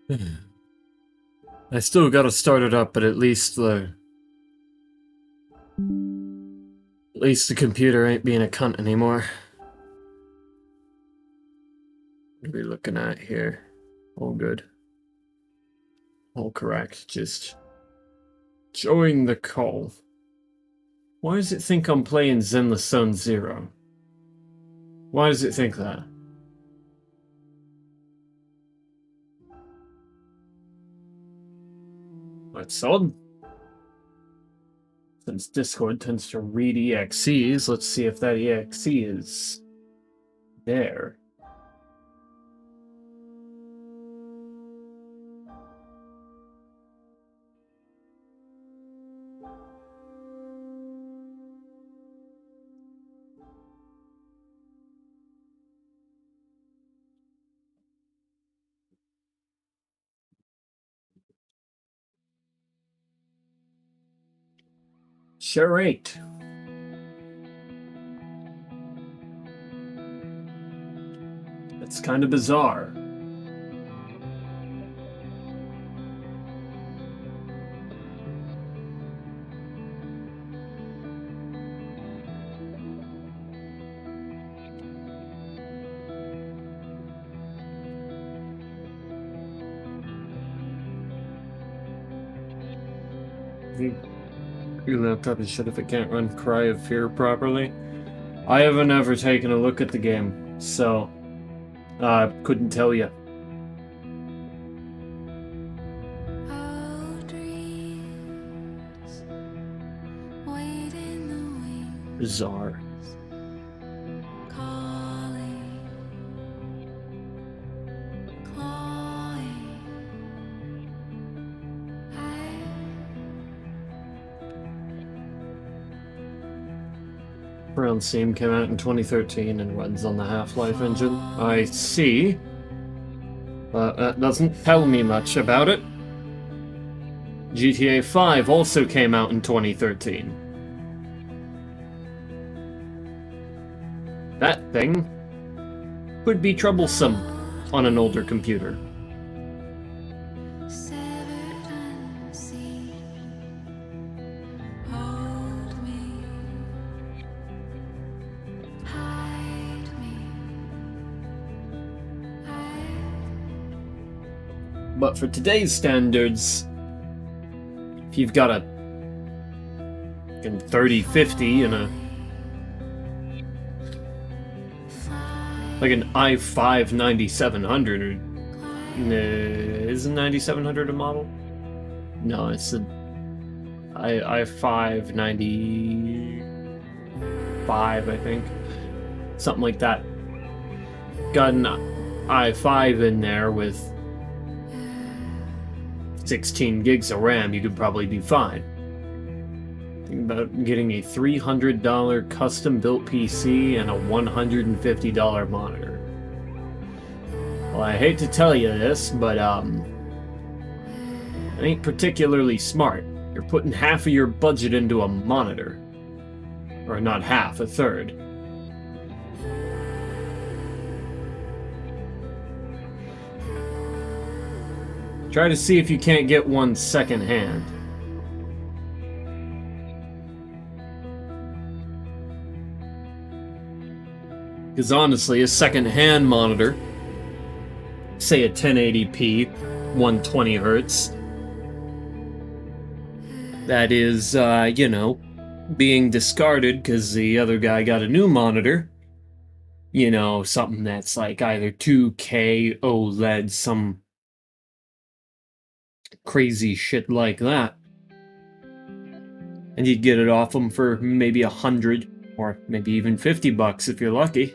I still gotta start it up, but at least the computer ain't being a cunt anymore. What are we looking at here? All good. All correct. Just join the call. Why does it think I'm playing Zenless Zone Zero? Why does it think that? That's odd. Since Discord tends to read EXEs, let's see if that EXE is there. Sure ain't. It's kind of bizarre. Your laptop is shit if it can't run Cry of Fear properly. I haven't ever taken a look at the game, so I couldn't tell you. Bizarre. Round Seam came out in 2013 and runs on the Half-Life engine. I see. But that doesn't tell me much about it. GTA 5 also came out in 2013. That thing could be troublesome on an older computer. But for today's standards, if you've got a 3050 and a like an i5 9700, or isn't 9700 a model? No, it's an i5 95, I think, something like that. Got an i5 in there with 16 gigs of RAM, you could probably be fine. Think about getting a $300 custom-built PC and a $150 monitor. Well, I hate to tell you this, but it ain't particularly smart. You're putting half of your budget into a monitor. Or not half, a third. Try to see if you can't get one second-hand. Because honestly, a second-hand monitor, say a 1080p, 120 Hz, that is, you know, being discarded because the other guy got a new monitor. You know, something that's like either 2K, OLED, some crazy shit like that. And you'd get it off them for maybe $100 or maybe even $50 if you're lucky.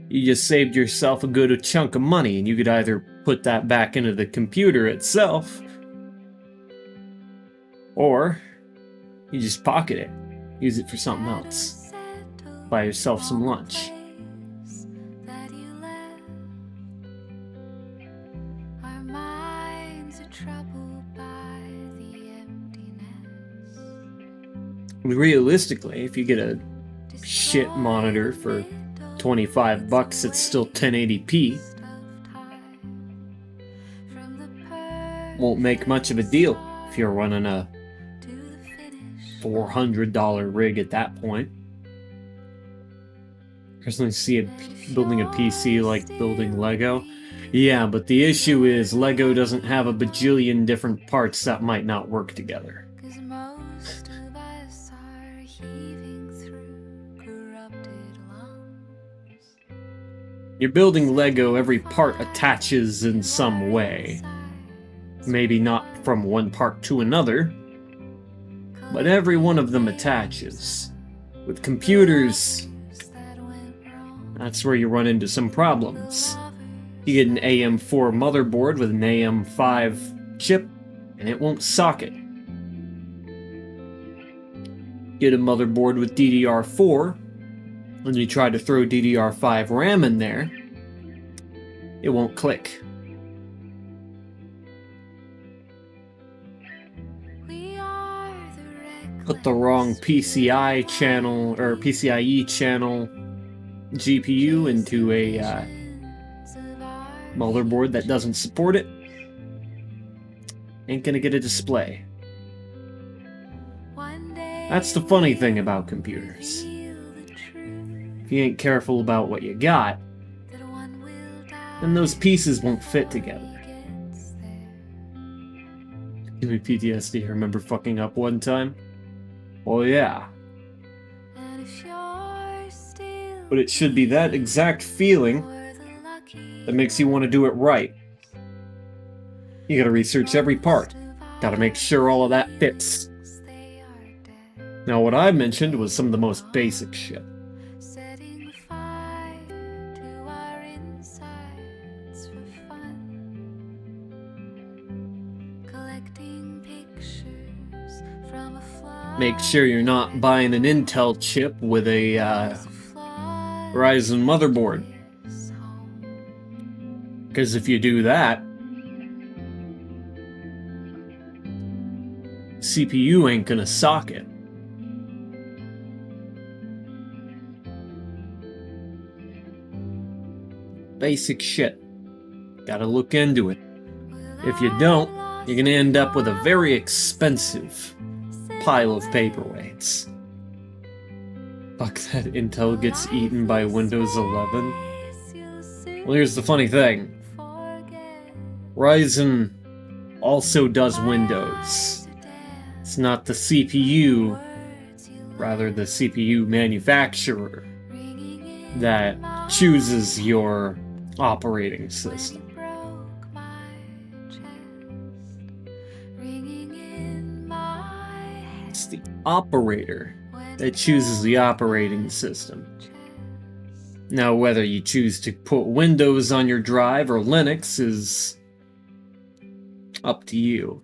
You just saved yourself a good chunk of money, and you could either put that back into the computer itself, or you just pocket it, use it for something else. Buy yourself some lunch. Realistically, if you get a shit monitor for $25, it's still 1080p. won't make much of a deal if you're running a $400 rig at that point. Personally see building a PC like building Lego. Yeah, but the issue is Lego doesn't have a bajillion different parts that might not work together. You're building Lego, every part attaches in some way. Maybe not from one part to another, but every one of them attaches. With computers, that's where you run into some problems. You get an AM4 motherboard with an AM5 chip, and it won't socket. Get a motherboard with DDR4, and you try to throw DDR5 RAM in there, it won't click. Put the wrong PCI channel, or PCIe channel GPU into a motherboard that doesn't support it, ain't gonna get a display. That's the funny thing about computers. If you ain't careful about what you got, then those pieces won't fit together. Give me PTSD, I remember fucking up one time. Well, yeah. But it should be that exact feeling that makes you want to do it right. You gotta research every part. Gotta make sure all of that fits. Now, what I mentioned was some of the most basic shit. Make sure you're not buying an Intel chip with a Ryzen motherboard. Because if you do that, CPU ain't gonna socket. Basic shit. Gotta look into it. If you don't, you're gonna end up with a very expensive pile of paperweights. Fuck, that Intel gets eaten by Windows 11. Well, here's the funny thing. Ryzen also does Windows. It's not the CPU, rather the CPU manufacturer, that chooses your operating system. It's the operator that chooses the operating system. Now, whether you choose to put Windows on your drive or Linux is up to you.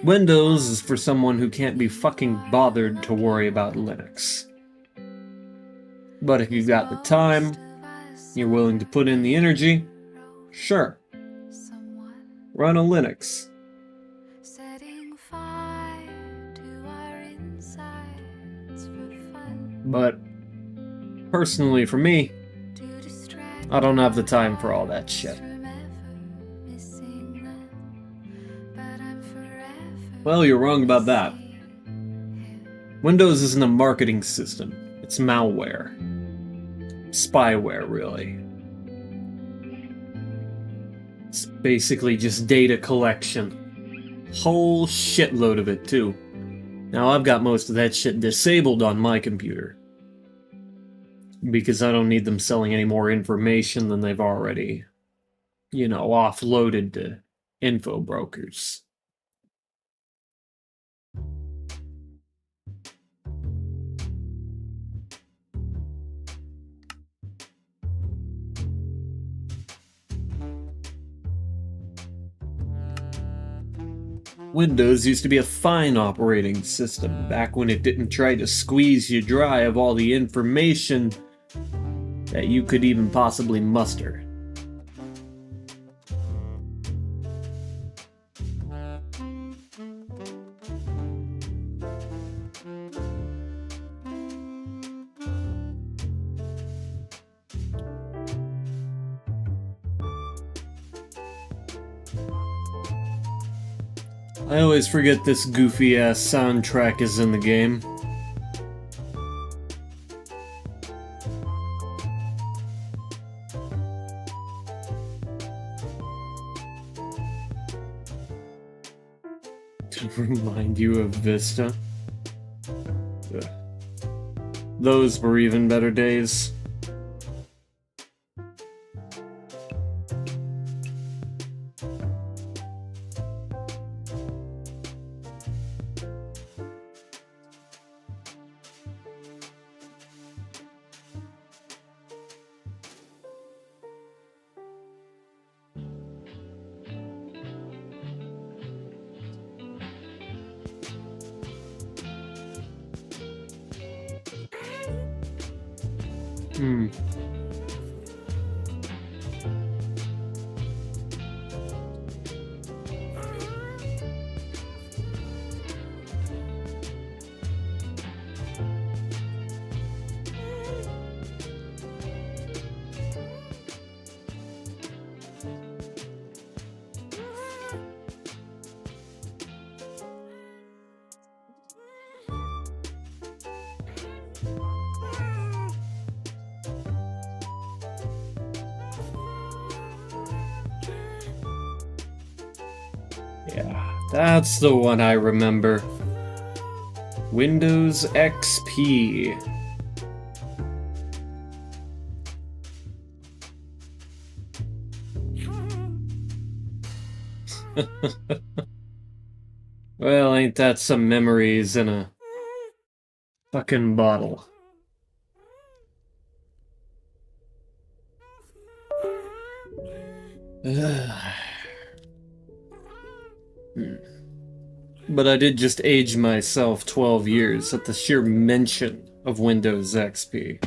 Windows is for someone who can't be fucking bothered to worry about Linux. But if you've got the time, you're willing to put in the energy, sure. Run a Linux. But personally, for me, I don't have the time for all that shit. Well, you're wrong about that. Windows isn't a marketing system. It's malware. Spyware, really. It's basically just data collection. Whole shitload of it, too. Now, I've got most of that shit disabled on my computer. Because I don't need them selling any more information than they've already, offloaded to info brokers. Windows used to be a fine operating system back when it didn't try to squeeze you dry of all the information that you could even possibly muster. I always forget this goofy-ass soundtrack is in the game. To remind you of Vista. Ugh. Those were even better days. Yeah, that's the one I remember. Windows XP. Well, ain't that some memories in a fucking bottle. But I did just age myself 12 years at the sheer mention of Windows XP.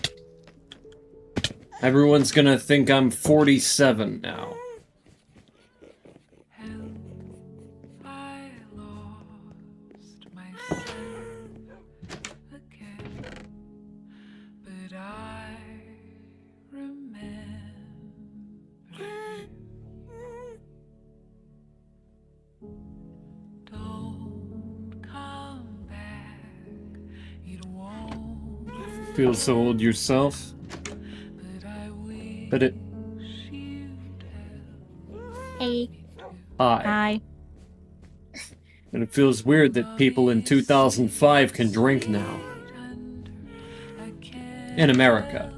Everyone's gonna think I'm 47 now. Feel so old yourself? But it... Hey. Hi. Hi. And it feels weird that people in 2005 can drink now. In America.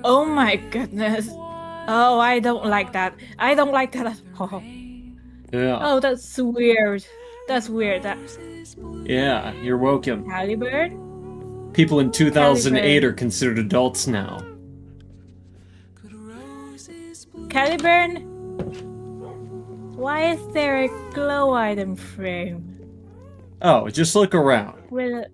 Oh my goodness. Oh, I don't like that. I don't like that at all. Yeah. Oh, that's weird. That's weird. Yeah, you're welcome. Caliburn? People in 2008 Caliburn. are considered adults now. Caliburn? Why is there a glow item frame? Oh, just look around. With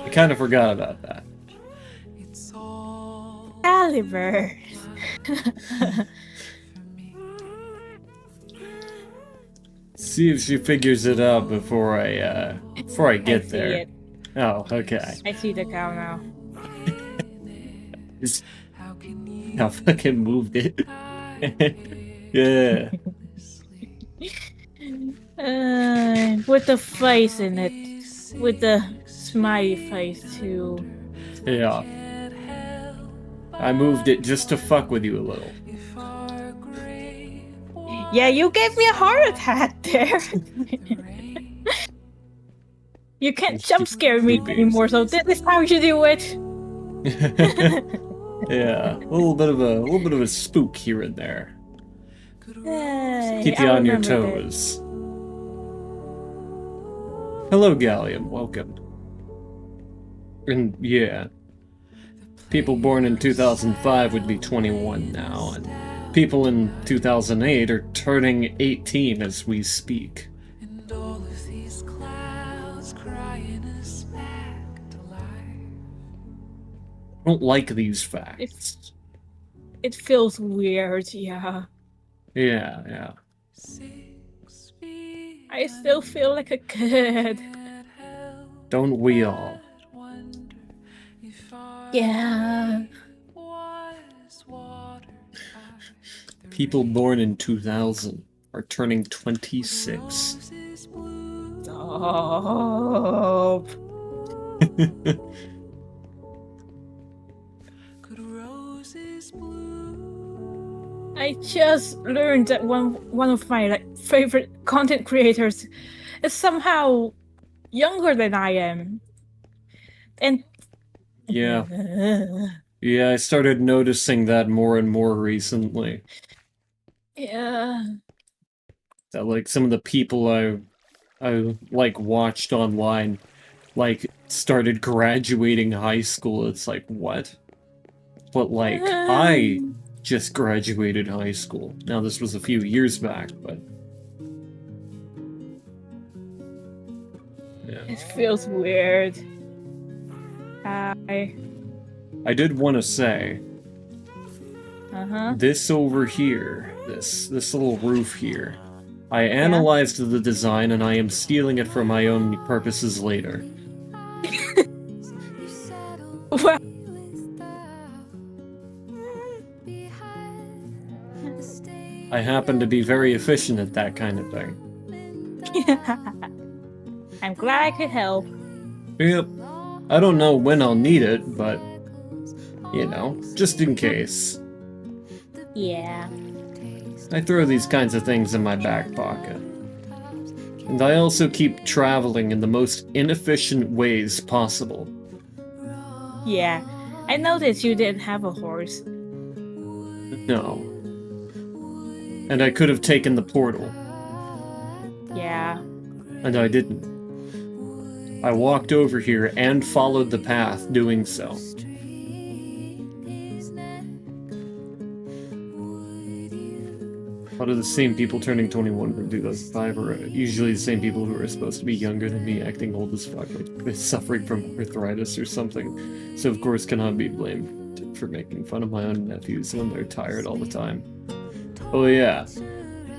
I kind of forgot about that. Caliburn. See if she figures it out before I get there. It. Oh, okay. I see the cow now. I fucking moved it. Yeah. With the face in it. With the smiley face too. Yeah. I moved it just to fuck with you a little. Yeah, you gave me a heart attack there. You can't jump scare me anymore, so this is how you do it. Yeah, a little bit of a spook here and there. Keep you I on your remember toes. Hello, Gallium. Welcome. And yeah, people born in 2005 would be 21 now, and people in 2008 are turning 18 as we speak. I don't like these facts. It feels weird, yeah. Yeah. I still feel like a kid. Don't we all? Yeah. People born in 2000 are turning 26. Stop. I just learned that one of my favorite content creators is somehow younger than I am. And yeah. Yeah, I started noticing that more and more recently. Yeah. That like some of the people I like watched online like started graduating high school. It's like, what? But like I just graduated high school. Now this was a few years back, but yeah. It feels weird. I did want to say this over here, this little roof here, I analyzed the design and I am stealing it for my own purposes later. Well, I happen to be very efficient at that kind of thing. I'm glad I could help. Yep. I don't know when I'll need it, but, you know, just in case. Yeah. I throw these kinds of things in my back pocket. And I also keep traveling in the most inefficient ways possible. Yeah. I noticed you didn't have a horse. No. And I could have taken the portal. Yeah. And I didn't. I walked over here and followed the path doing so. A lot of the same people turning 21 from 2005 are usually the same people who are supposed to be younger than me, acting old as fuck, like they're suffering from arthritis or something. So of course cannot be blamed for making fun of my own nephews when they're tired all the time. Oh yeah.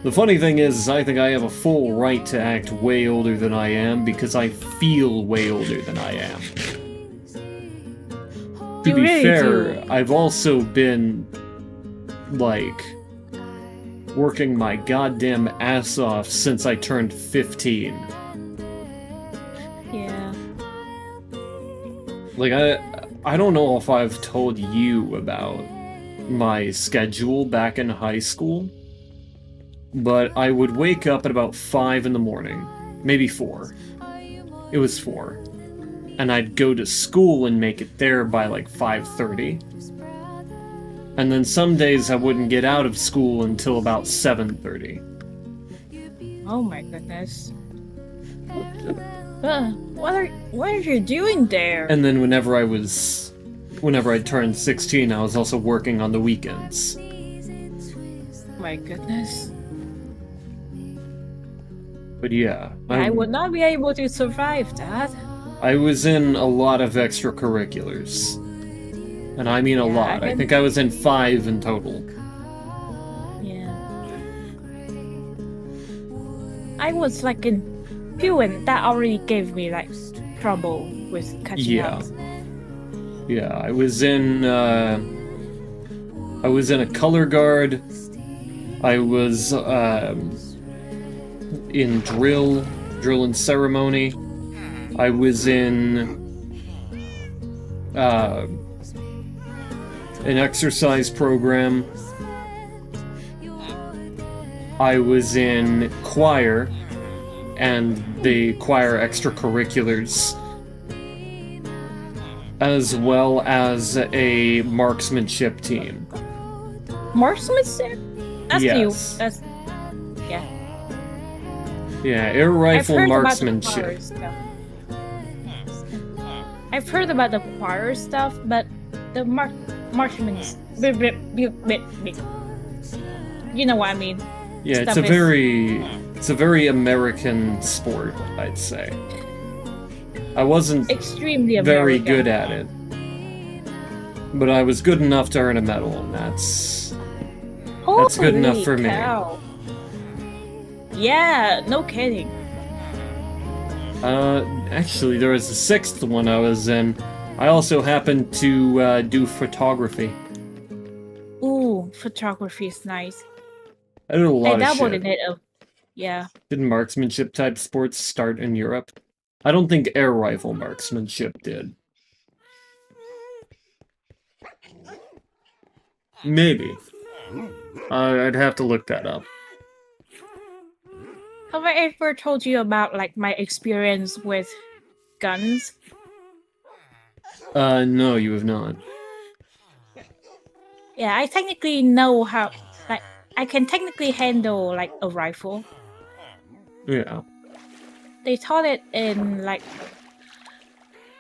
The funny thing is I think I have a full right to act way older than I am because I feel way older than I am. To be fair, I've also been, like, working my goddamn ass off since I turned 15. Yeah. Like, I don't know if I've told you about my schedule back in high school, but I would wake up at about 5 in the morning, maybe 4. It was 4. And I'd go to school and make it there by like 5:30. And then some days I wouldn't get out of school until about 7:30. Oh my goodness. What are you doing there? And then whenever I turned 16, I was also working on the weekends. My goodness. But yeah. I would not be able to survive that. I was in a lot of extracurriculars. And I mean a lot. I think I was in 5 in total. Yeah. I was like in 2 and that already gave me like trouble with catching up. Yeah, I was in a color guard. I was in drill and ceremony. I was in an exercise program. I was in choir and the choir extracurriculars, as well as a marksmanship team. Marksmanship? That's yes. new. That's yeah. Yeah, air rifle marksmanship. I've heard about the choir stuff, but the marksmanship, you know what I mean. Yeah, it's a very American sport, I'd say. I wasn't extremely very good at it, but I was good enough to earn a medal, and that's good enough for me. Yeah, no kidding. Actually, there was a sixth one I was in. I also happened to do photography. Ooh, photography is nice. I did a I lot of dabbled shit. in it. Yeah. Did marksmanship type sports start in Europe? I don't think air rifle marksmanship did. Maybe. I'd have to look that up. Have I ever told you about like my experience with guns? No, you have not. Yeah, I technically know how. Like, I can technically handle like a rifle. Yeah. They taught it in like.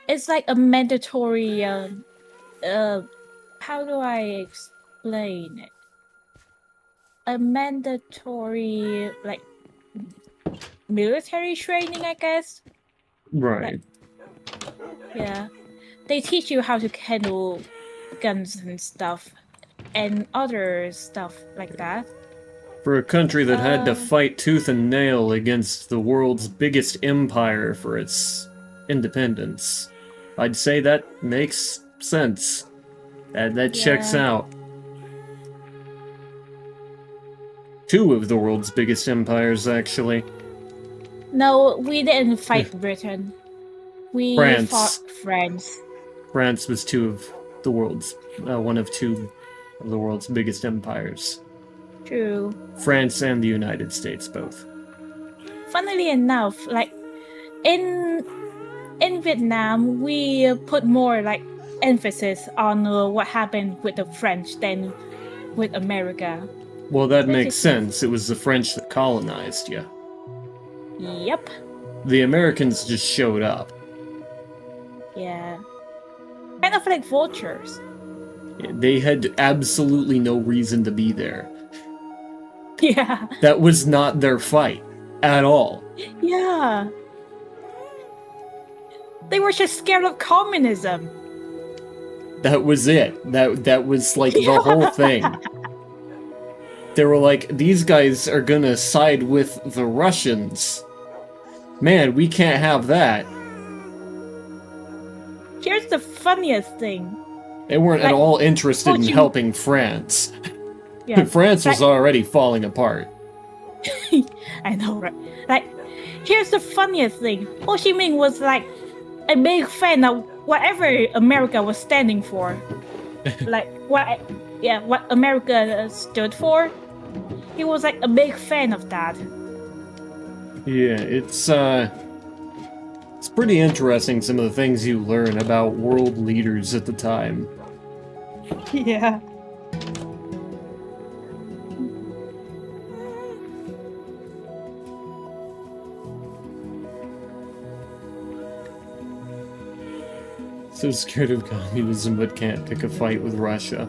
It's like a mandatory. How do I explain it? A mandatory like military training, I guess. Right. Yeah, they teach you how to handle guns and stuff, and other stuff like that. For a country that had to fight tooth and nail against the world's biggest empire for its independence, I'd say that makes sense. That checks out. Two of the world's biggest empires, actually. No, we didn't fight Britain. We fought France. France was one of two of the world's biggest empires. True. France and the United States, both. Funnily enough, like in Vietnam, we put more like emphasis on what happened with the French than with America. Well, that makes sense. It was the French that colonized you. Yep. The Americans just showed up. Yeah. Kind of like vultures. They had absolutely no reason to be there. Yeah. That was not their fight at all. Yeah. They were just scared of communism. That was it. That was like the whole thing. They were like, these guys are gonna side with the Russians. Man, we can't have that. Here's the funniest thing. They weren't at all interested in helping France. Yeah, France was already falling apart. I know, right? Like, here's the funniest thing. Ho Chi Minh was like a big fan of whatever America was standing for. Like, what America stood for. He was like a big fan of that. Yeah, it's pretty interesting, some of the things you learn about world leaders at the time. Yeah. So scared of communism but can't pick a fight with Russia.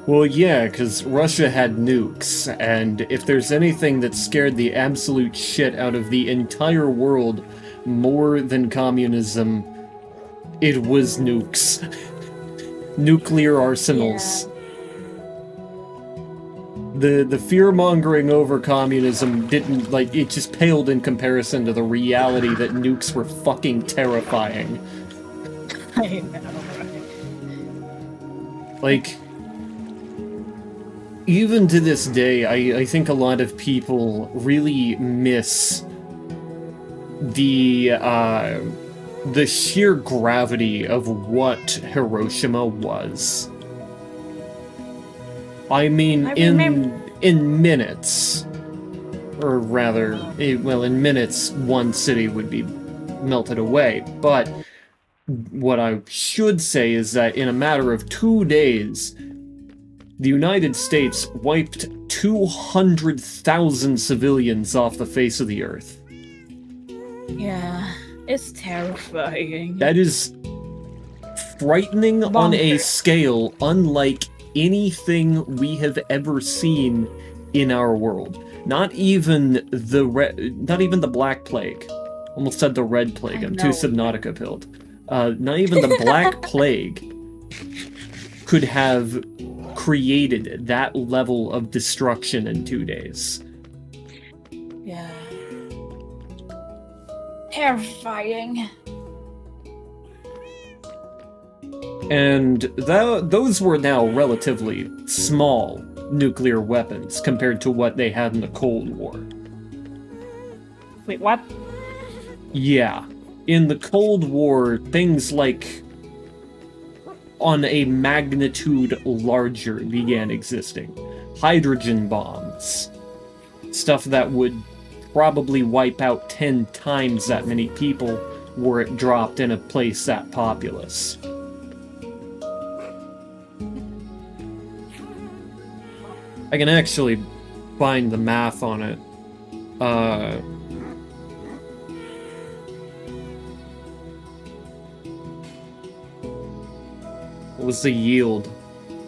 Well, yeah, because Russia had nukes, and if there's anything that scared the absolute shit out of the entire world more than communism, it was nukes. Nuclear arsenals. Yeah. The fear-mongering over communism didn't, like, it just paled in comparison to the reality that nukes were fucking terrifying. I know, right? Like, even to this day, I think a lot of people really miss the sheer gravity of what Hiroshima was. I mean, in minutes, or rather, in minutes, one city would be melted away, but what I should say is that in a matter of 2 days, the United States wiped 200,000 civilians off the face of the earth. Yeah, it's terrifying. That is frightening on a scale unlike anything we have ever seen in our world. Not even the Black Plague. Almost said the Red Plague. I'm too Subnautica pilled. Not even the Black Plague could have created that level of destruction in 2 days. Yeah. Terrifying. And those were now relatively small nuclear weapons compared to what they had in the Cold War. Wait, what? Yeah. In the Cold War, things like on a magnitude larger began existing. Hydrogen bombs. Stuff that would probably wipe out 10 times that many people were it dropped in a place that populous. I can actually find the math on it. What was the yield?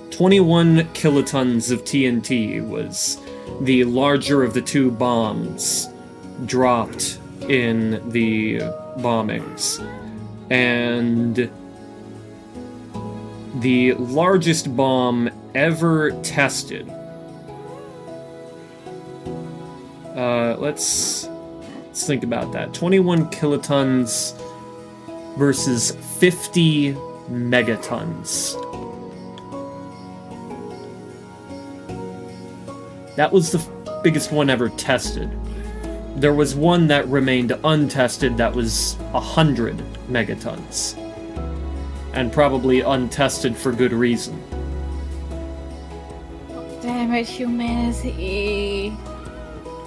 21 kilotons of TNT was the larger of the two bombs dropped in the bombings. And the largest bomb ever tested. Let's think about that. 21 kilotons versus 50 megatons. That was the biggest one ever tested. There was one that remained untested that was 100 megatons. And probably untested for good reason. Damn it, humanity.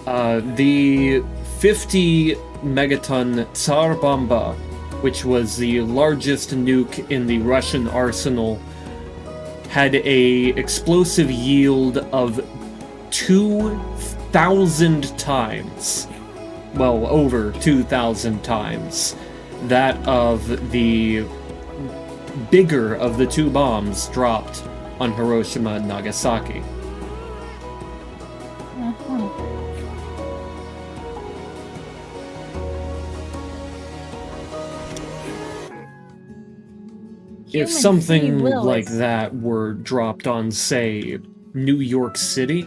The 50 megaton Tsar Bomba, which was the largest nuke in the Russian arsenal, had a explosive yield of 2,000 times. Well, over 2,000 times that of the bigger of the two bombs dropped on Hiroshima and Nagasaki. If something like that were dropped on, say, New York City,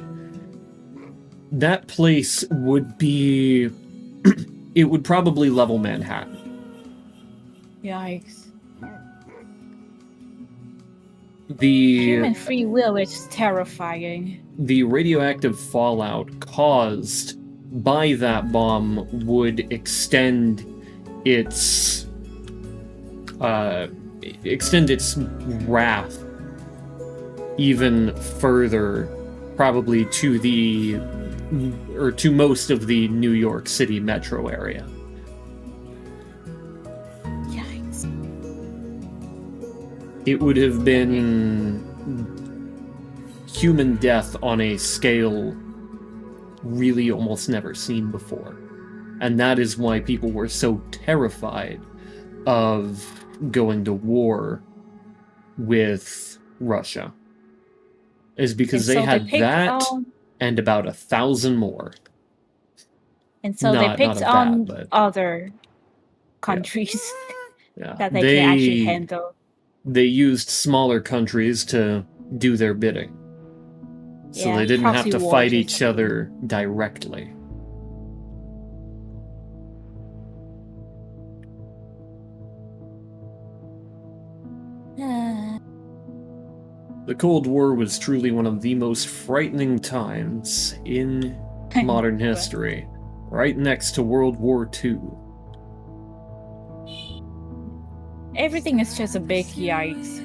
that place would be... it would probably level Manhattan. Yikes. The human free will is terrifying. The radioactive fallout caused by that bomb would extend its wrath even further, probably to to most of the New York City metro area. Yikes. It would have been human death on a scale really almost never seen before. And that is why people were so terrified of going to war with Russia. Is because they had that and about 1,000 more. And so they picked on other countries that they can actually handle. They used smaller countries to do their bidding. So they didn't have to fight each other directly. The Cold War was truly one of the most frightening times in modern history, right next to World War II. Everything is just a big yikes.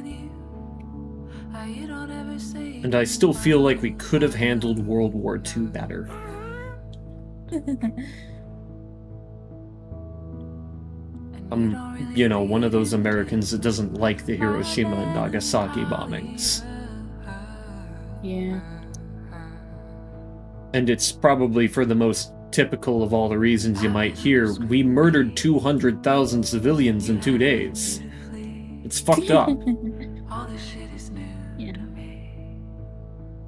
And I still feel like we could have handled World War II better. I'm, one of those Americans that doesn't like the Hiroshima and Nagasaki bombings. Yeah. And it's probably for the most typical of all the reasons you might hear. We murdered 200,000 civilians in 2 days. It's fucked up. Yeah.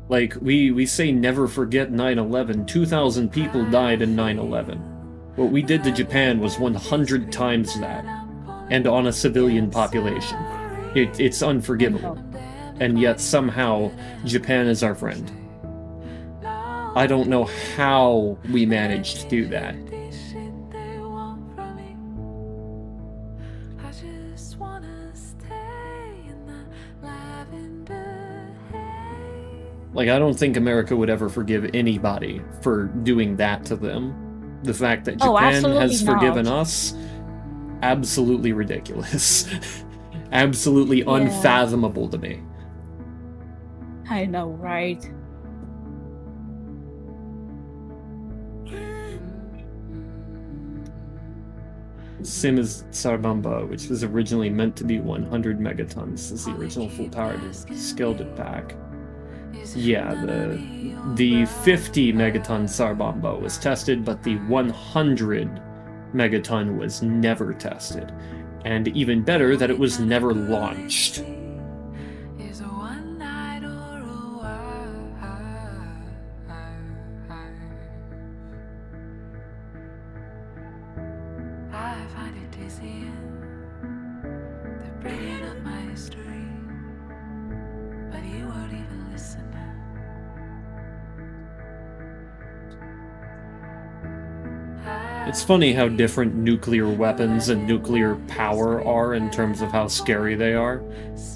Like, we say never forget 9/11. 2,000 people died in 9/11. What we did to Japan was 100 times that. And on a civilian population. It's unforgivable. And yet somehow Japan is our friend. I don't know how we managed to do that. just wanna stay in the lavender haze. Like, I don't think America would ever forgive anybody for doing that to them. The fact that Oh, Japan absolutely has forgiven not. us, absolutely ridiculous. Absolutely unfathomable to me. I know, right? Siemens Sarbamba, which was originally meant to be 100 megatons, is the original full power. Scaled it back. Yeah, the 50 megaton Sarbamba was tested, but the 100 megaton was never tested. And even better, that it was never launched. Is a one night or a while. I find it dizzying, the bringing of my history, but you weren't even listening. It's funny how different nuclear weapons and nuclear power are in terms of how scary they are.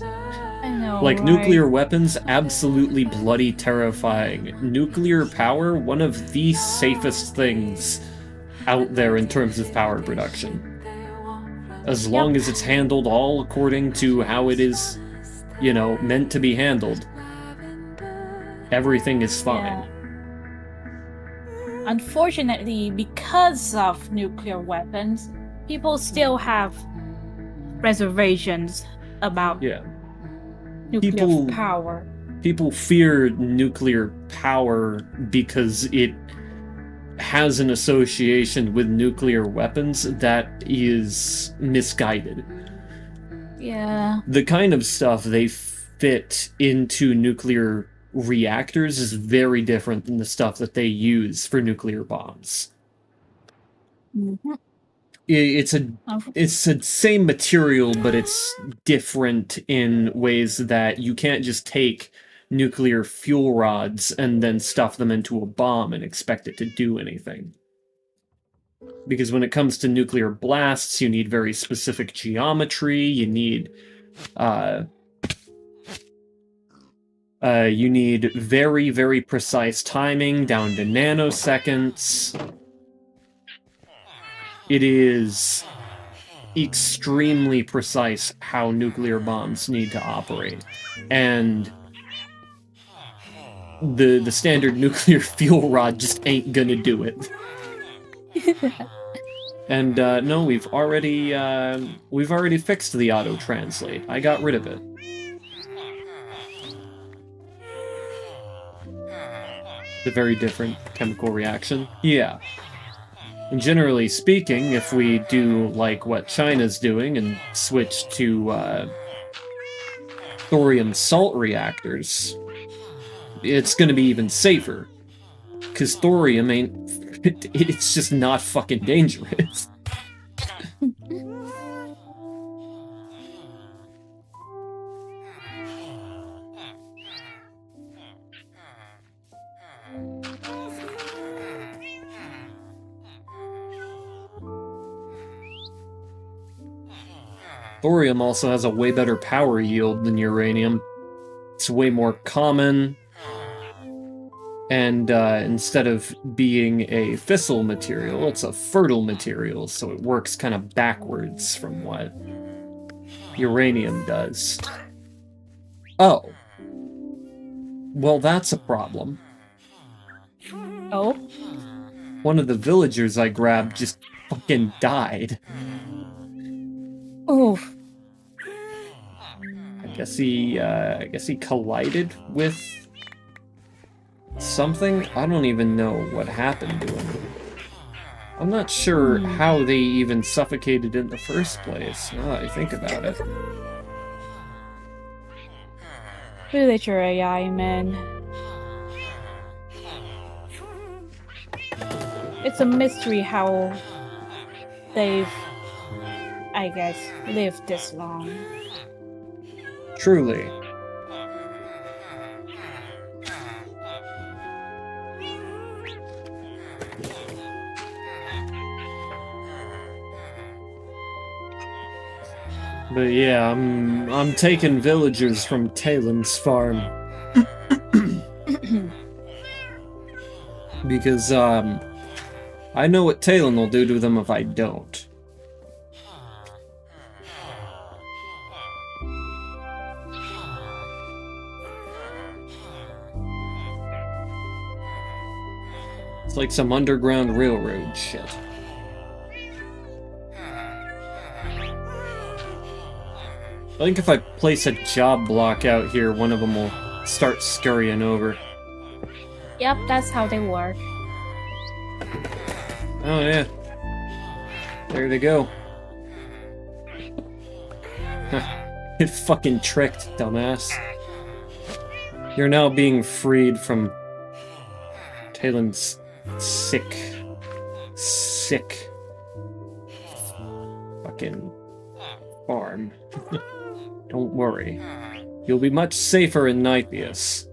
I know, Like, right? nuclear weapons, absolutely bloody terrifying. Nuclear power, one of the safest things out there in terms of power production. As long as it's handled all according to how it is, you know, meant to be handled, everything is fine. Yeah. Unfortunately, because of nuclear weapons, people still have reservations about nuclear power. People fear nuclear power because it has an association with nuclear weapons that is misguided. Yeah. The kind of stuff they fit into nuclear reactors is very different than the stuff that they use for nuclear bombs. Mm-hmm. It's the same material, but it's different in ways that you can't just take nuclear fuel rods and then stuff them into a bomb and expect it to do anything. Because when it comes to nuclear blasts, you need very specific geometry, you need very, very precise timing down to nanoseconds. It is extremely precise how nuclear bombs need to operate. And the standard nuclear fuel rod just ain't gonna do it. And no, we've already fixed the auto-translate. I got rid of it. A very different chemical reaction. Yeah. And generally speaking, if we do like what China's doing and switch to thorium salt reactors, it's going to be even safer. Because thorium ain't... it's just not fucking dangerous. Thorium also has a way better power yield than uranium. It's way more common. And instead of being a fissile material, it's a fertile material, so it works kind of backwards from what uranium does. Oh. Well, that's a problem. Oh? One of the villagers I grabbed just fucking died. Oof. I guess he collided with something? I don't even know what happened to him. I'm not sure how they even suffocated in the first place, now that I think about it. Villager AI, man. It's a mystery how they've, I guess, lived this long. Truly. But yeah, I'm taking villagers from Talon's farm. Because, I know what Talon will do to them if I don't. It's like some underground railroad shit. I think if I place a job block out here, one of them will start scurrying over. Yep, that's how they work. Oh yeah. There they go. It fucking tricked, dumbass. You're now being freed from Talon's sick fucking farm. Don't worry. You'll be much safer in Nytheus.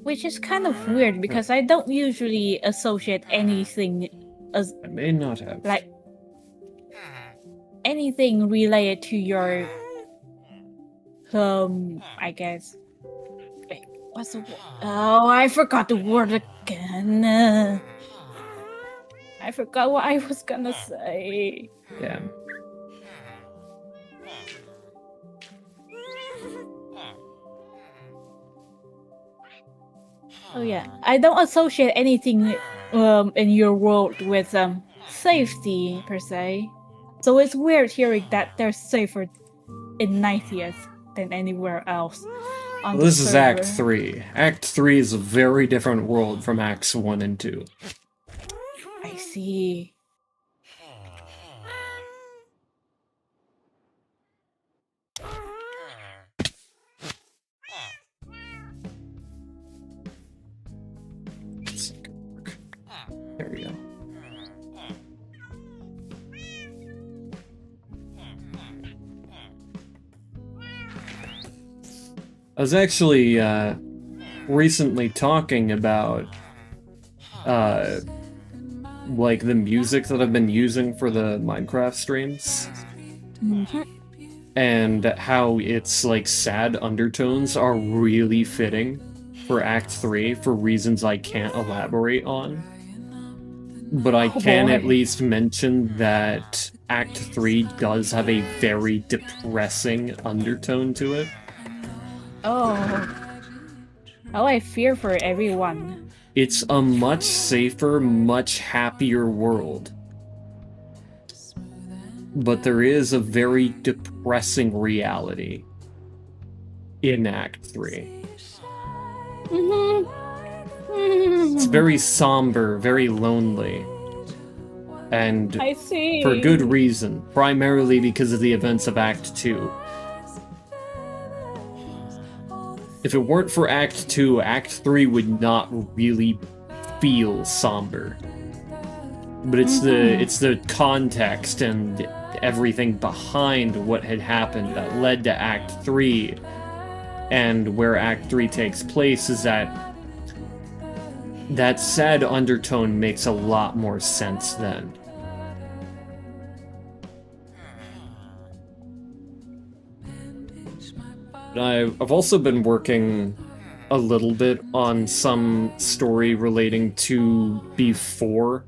Which is kind of weird because I don't usually associate anything as I may not have. like anything related to your I guess. Wait, what's the word? Oh, I forgot the word again. I forgot what I was gonna say. Yeah. Oh yeah, I don't associate anything in your world with safety per se. So it's weird hearing that they're safer in Nytheus than anywhere else. Well, this is Act 3. Act 3 is a very different world from Acts 1 and 2. I see. There we go. I was actually recently talking about like the music that I've been using for the Minecraft streams. And how its like sad undertones are really fitting for Act 3 for reasons I can't elaborate on. But I can at least mention that Act 3 does have a very depressing undertone to it. Oh. Oh, I fear for everyone. It's a much safer, much happier world. But there is a very depressing reality in Act 3. It's very somber, very lonely. And I see. for good reason, primarily because of the events of Act 2. If it weren't for Act 2, Act 3 would not really feel somber. But it's the context and everything behind what had happened that led to Act 3, and where Act 3 takes place is that sad undertone makes a lot more sense then. I've also been working a little bit on some story relating to before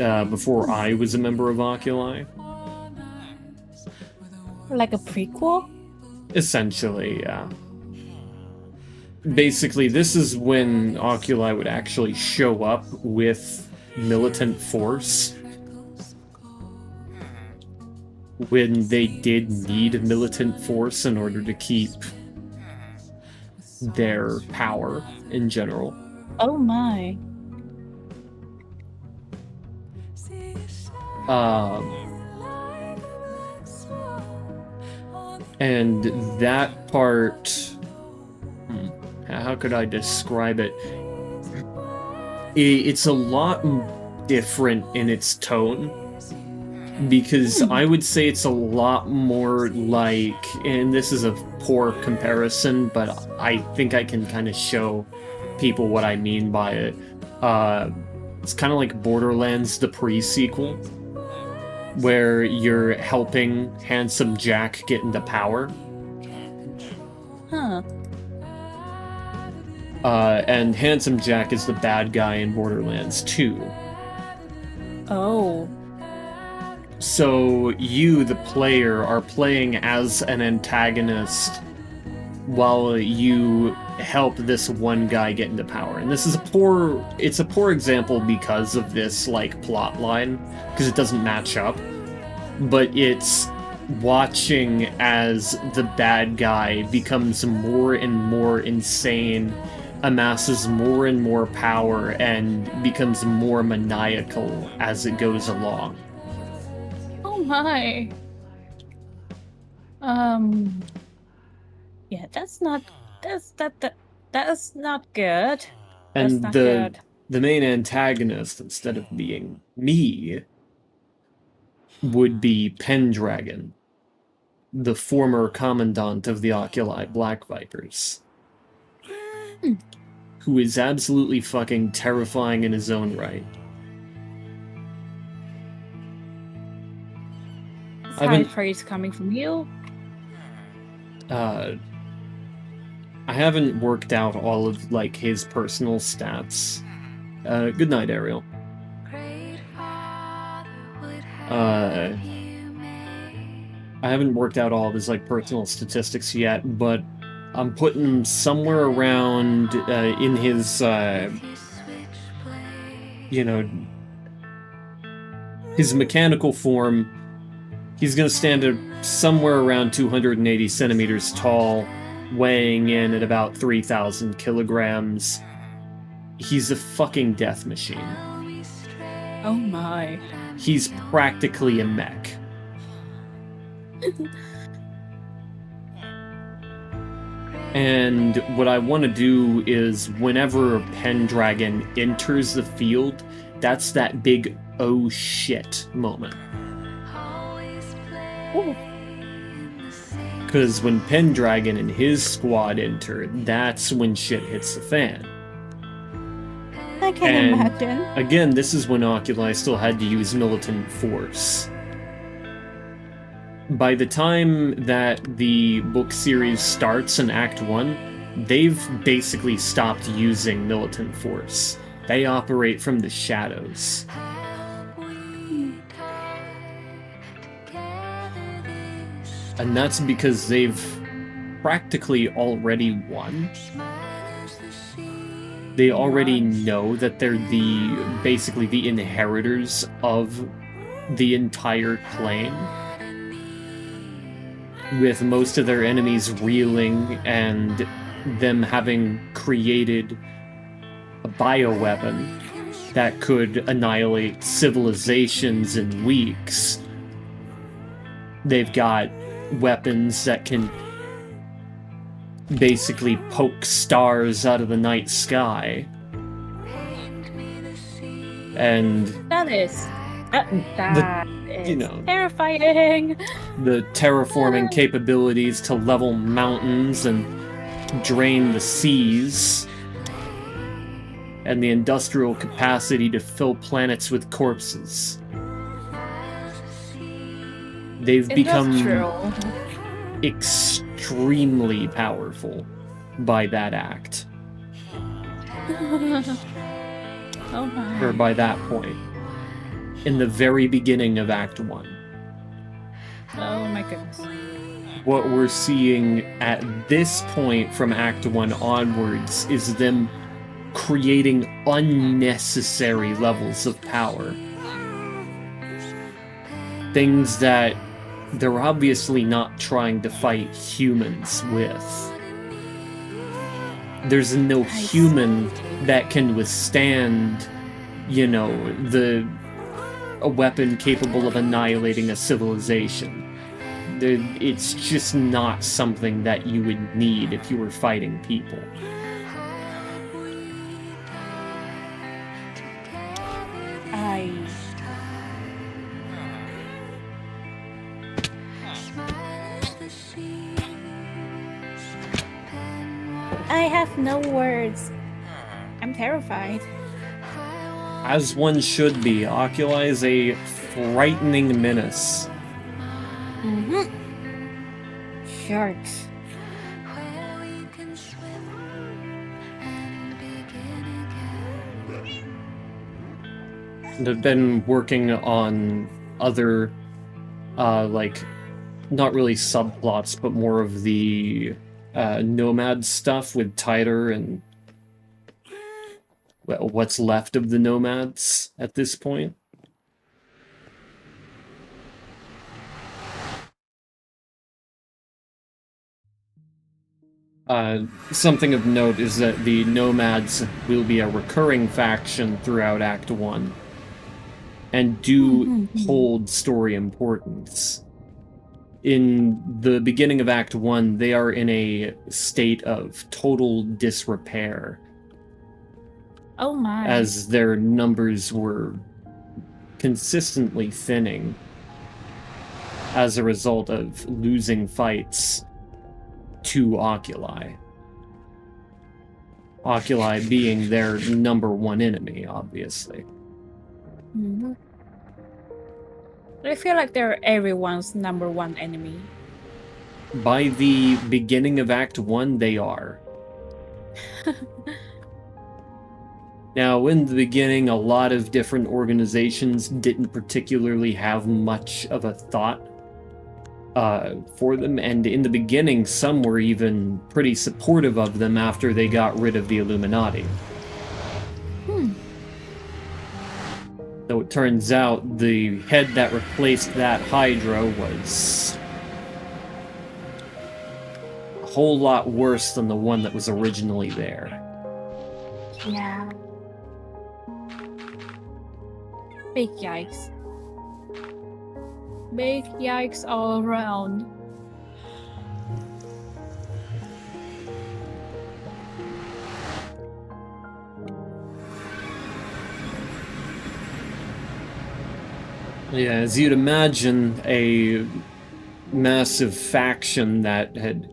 I was a member of Oculi. Like a prequel? Essentially, yeah. Basically, this is when Oculi would actually show up with militant force. When they did need militant force in order to keep their power in general. Oh my. And that part... how could I describe it? It's a lot different in its tone Because I would say it's a lot more like, and this is a poor comparison, but I think I can kind of show people what I mean by it. It's kind of like Borderlands, the pre-sequel, where you're helping Handsome Jack get into power. Huh. And Handsome Jack is the bad guy in Borderlands 2. Oh. So you, the player, are playing as an antagonist while you help this one guy get into power. And this is a poor example because of this, like, plot line, because it doesn't match up. But it's watching as the bad guy becomes more and more insane, amasses more and more power, and becomes more maniacal as it goes along. Oh my. Yeah, that's not good. And not good. the main antagonist, instead of being me, would be Pendragon, the former commandant of the Oculi Black Vipers, who is absolutely fucking terrifying in his own right. High praise coming from you. I haven't worked out all of, like, his personal stats. Good night, Ariel. I haven't worked out all of his, like, personal statistics yet, but I'm putting him somewhere around, in his, you know, his mechanical form. He's gonna stand at somewhere around 280 centimeters tall, weighing in at about 3,000 kilograms. He's a fucking death machine. Oh my. He's practically a mech. And what I want to do is, whenever Pendragon enters the field, that's that big oh shit moment. Because when Pendragon and his squad enter, that's when shit hits the fan. I can imagine. Again, this is when Oculi still had to use militant force. By the time that the book series starts in Act 1, they've basically stopped using militant force. They operate from the shadows. And that's because they've practically already won. They already know that they're basically the inheritors of the entire plane, with most of their enemies reeling and them having created a bioweapon that could annihilate civilizations in weeks. They've got weapons that can basically poke stars out of the night sky. And that is you know, terrifying. The terraforming capabilities to level mountains and drain the seas, and the industrial capacity to fill planets with corpses. They've become extremely powerful by that act. Oh my. Or by that point. In the very beginning of Act 1. Oh my goodness. What we're seeing at this point from Act 1 onwards is them creating unnecessary levels of power. Things that they're obviously not trying to fight humans with. There's no human that can withstand, you know, a weapon capable of annihilating a civilization. It's just not something that you would need if you were fighting people. I have no words. I'm terrified. As one should be, Oculi is a frightening menace. Mm-hmm. Sharks. where we can swim and begin again. They've been working on other, like, not really subplots, but more of the nomad stuff with Titor and what's left of the nomads at this point. Something of note is that the nomads will be a recurring faction throughout Act 1 and do hold story importance. In the beginning of Act 1, they are in a state of total disrepair, Oh my. as their numbers were consistently thinning as a result of losing fights to Oculi. Oculi being their number one enemy, obviously. Mm-hmm. I feel like they're everyone's number one enemy. By the beginning of Act 1, they are. Now, in the beginning, a lot of different organizations didn't particularly have much of a thought for them, and in the beginning, some were even pretty supportive of them after they got rid of the Illuminati. Though it turns out the head that replaced that Hydra was a whole lot worse than the one that was originally there. Yeah. Big yikes. Big yikes all around. Yeah, as you'd imagine, a massive faction that had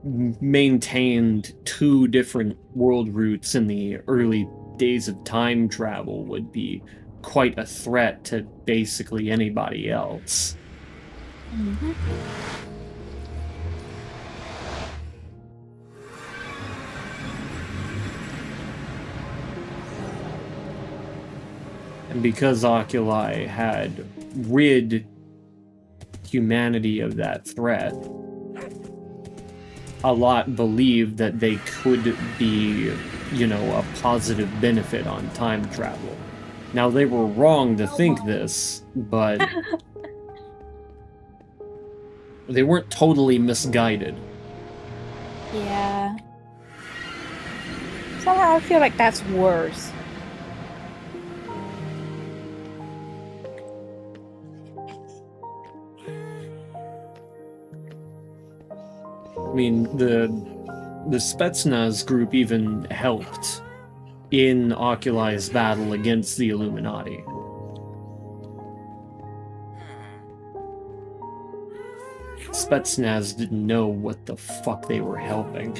maintained two different world routes in the early days of time travel would be quite a threat to basically anybody else. Mm-hmm. And because Oculi had rid humanity of that threat, a lot believed that they could be, you know, a positive benefit on time travel. Now, they were wrong to think this, but they weren't totally misguided. Yeah. Somehow I feel like that's worse. I mean, the Spetsnaz group even helped in Oculi's battle against the Illuminati. Spetsnaz didn't know what the fuck they were helping.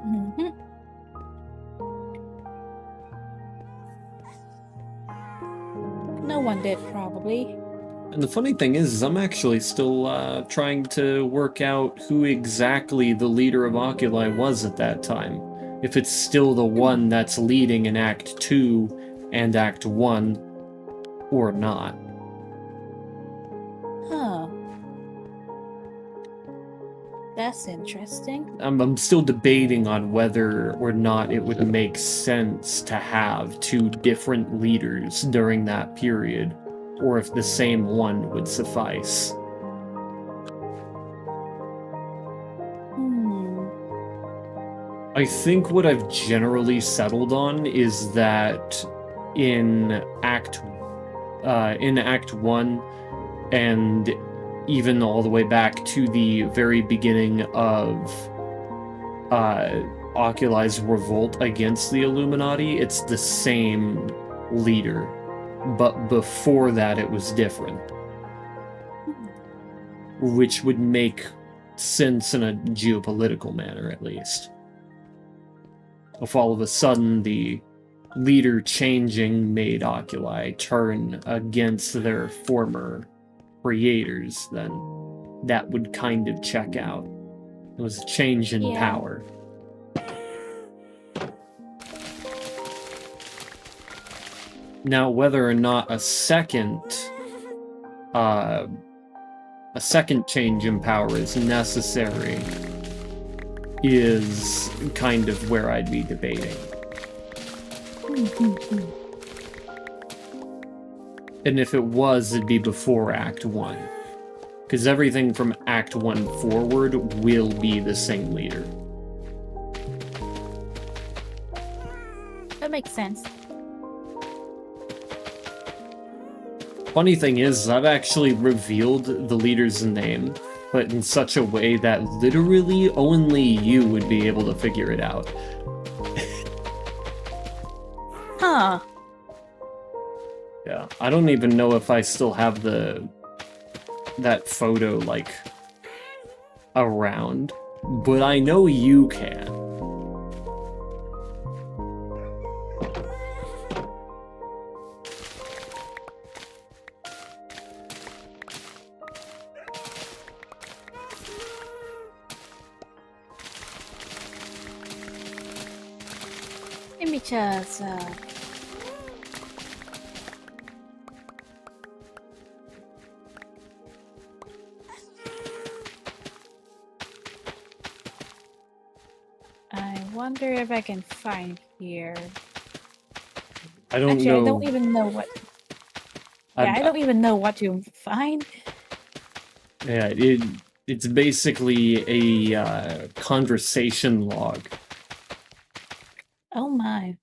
Mm-hmm. No one did, probably. And the funny thing is I'm actually still trying to work out who exactly the leader of Oculi was at that time. If it's still the one that's leading in Act 2 and Act 1, or not. Huh. That's interesting. I'm still debating on whether or not it would make sense to have two different leaders during that period, or if the same one would suffice. I think what I've generally settled on is that in Act 1 and even all the way back to the very beginning of Oculi's revolt against the Illuminati, it's the same leader. But before that, it was different. Which would make sense in a geopolitical manner, at least. If all of a sudden the leader changing made Oculi turn against their former creators, then that would kind of check out. It was a change in power. Now, whether or not a second change in power is necessary is kind of where I'd be debating. And if it was, it'd be before Act 1. Because everything from Act 1 forward will be the same leader. That makes sense. Funny thing is, I've actually revealed the leader's name, but in such a way that literally only you would be able to figure it out. Huh. Yeah, I don't even know if I still have that photo, like, around, but I know you can. Let me just I wonder if I can find here. I don't Actually, know. I don't even know what. Yeah, I don't even know what to find. Yeah, it's basically a conversation log Oh my.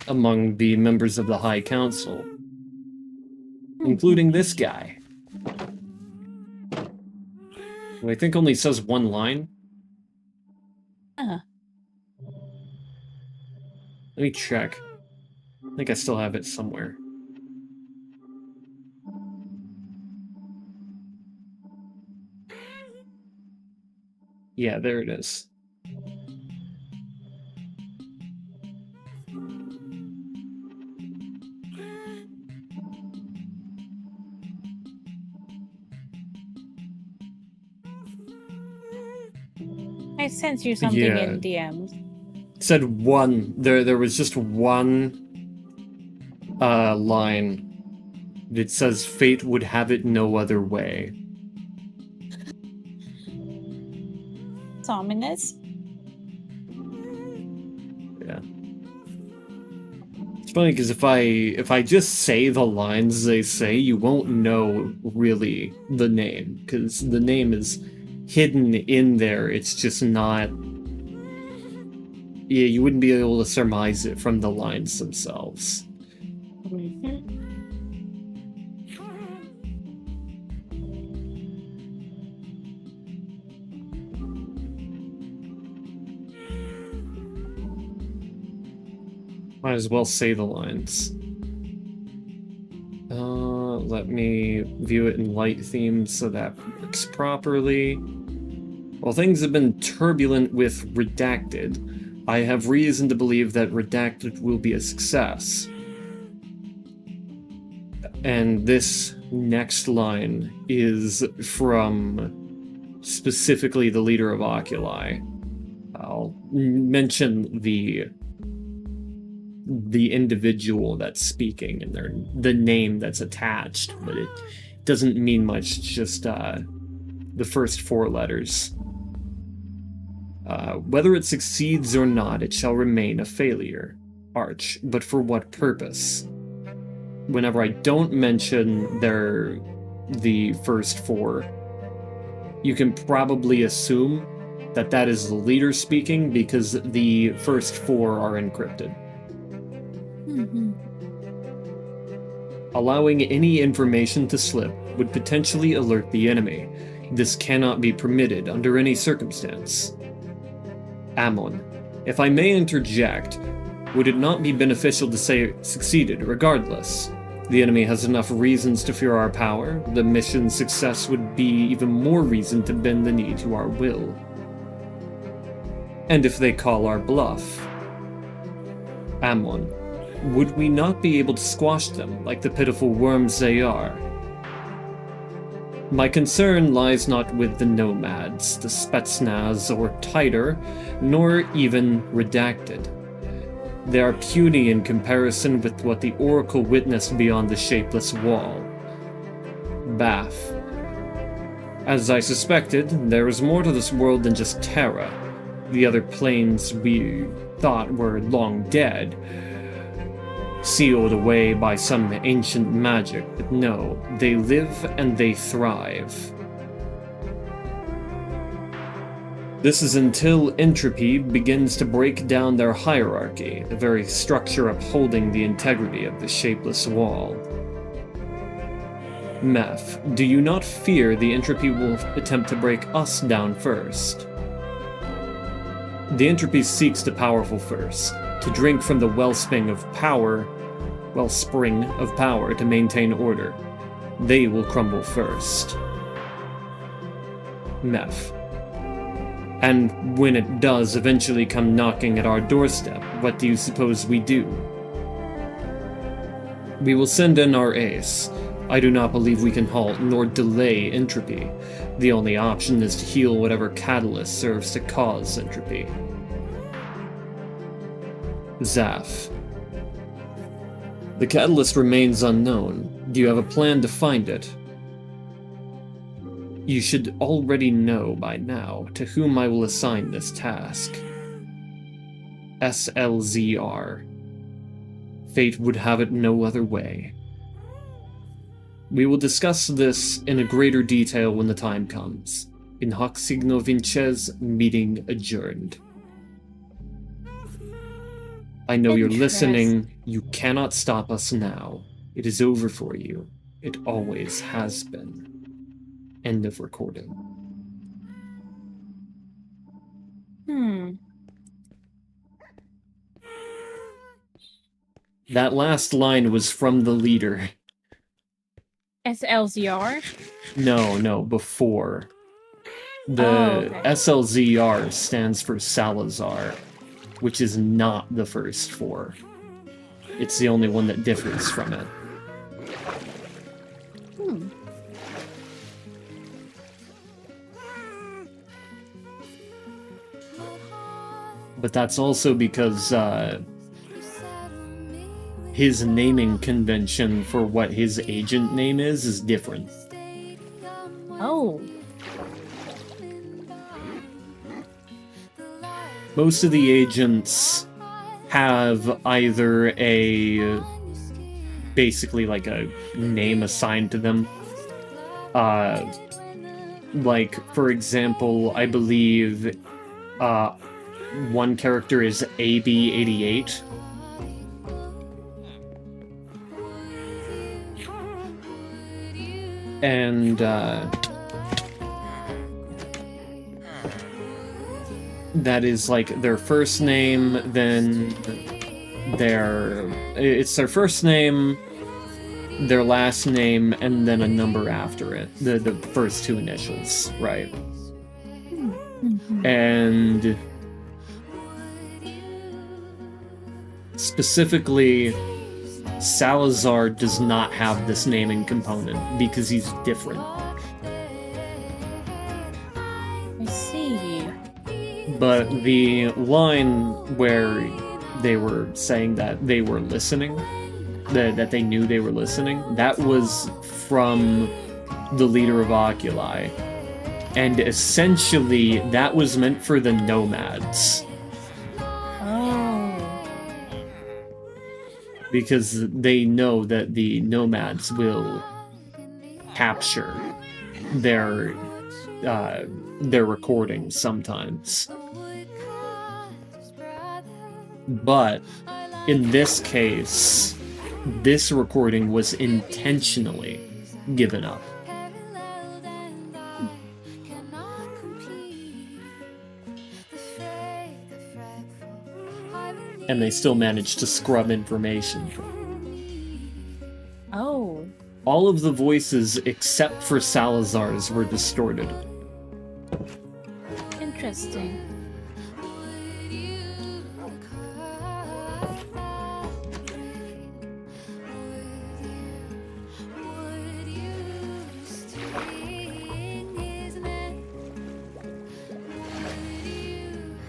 among the members of the High Council, including this guy, who I think only says one line. Let me check. I think I still have it somewhere. Yeah, there it is. I sent you something Yeah. in DMs. It said one. There was just one line. It says, "Fate would have it no other way." It's ominous. Yeah. It's funny because if I just say the lines they say, you won't know really the name, because the name is hidden in there. It's just not. Yeah, you wouldn't be able to surmise it from the lines themselves. Might as well say the lines. Let me view it in light themes so that works properly. While things have been turbulent with Redacted, I have reason to believe that Redacted will be a success. And this next line is from specifically the leader of Oculi. I'll mention the individual that's speaking and the name that's attached, but it doesn't mean much. It's just the first four letters. Whether it succeeds or not, it shall remain a failure. Arch, but for what purpose? Whenever I don't mention the first four, you can probably assume that that is the leader speaking because the first four are encrypted. Allowing any information to slip would potentially alert the enemy. This cannot be permitted under any circumstance. Ammon, if I may interject, would it not be beneficial to say succeeded regardless? The enemy has enough reasons to fear our power. The mission's success would be even more reason to bend the knee to our will. And if they call our bluff, Amon, would we not be able to squash them like the pitiful worms they are? My concern lies not with the nomads, the Spetsnaz, or tighter, nor even redacted. They are puny in comparison with what the Oracle witnessed beyond the shapeless wall. Bath. As I suspected, there is more to this world than just Terra. The other planes we thought were long dead, sealed away by some ancient magic, but no, they live and they thrive. This is until entropy begins to break down their hierarchy, the very structure upholding the integrity of the shapeless wall. Meph, do you not fear the entropy will attempt to break us down first? The entropy seeks the powerful first, to drink from the wellspring of power to maintain order. They will crumble first. Meph. And when it does eventually come knocking at our doorstep, what do you suppose we do? We will send in our ace. I do not believe we can halt nor delay entropy. The only option is to heal whatever catalyst serves to cause entropy. Zaf. The catalyst remains unknown. Do you have a plan to find it? You should already know by now to whom I will assign this task. SLZR. Fate would have it no other way. We will discuss this in a greater detail when the time comes. In hoc signo vinces, meeting adjourned. I know you're listening. You cannot stop us now. It is over for you. It always has been. End of recording. That last line was from the leader. SLZR? No, before. The SLZR stands for Salazar, which is not the first four. It's the only one that differs from it. But that's also because his naming convention for what his agent name is different. Oh. Most of the agents have either basically like a name assigned to them. Like, for example, I believe one character is AB88. And that is like their first name, then it's their first name, their last name, and then a number after it. The first two initials, right? And specifically, Salazar does not have this naming component because he's different. I see. But the line where they were saying that they were listening, that they knew they were listening, that was from the leader of Oculi. And essentially, that was meant for the nomads. Because they know that the nomads will capture their recordings sometimes. But in this case, this recording was intentionally given up. And they still managed to scrub information. Oh. all of the voices except for Salazar's were distorted. Interesting.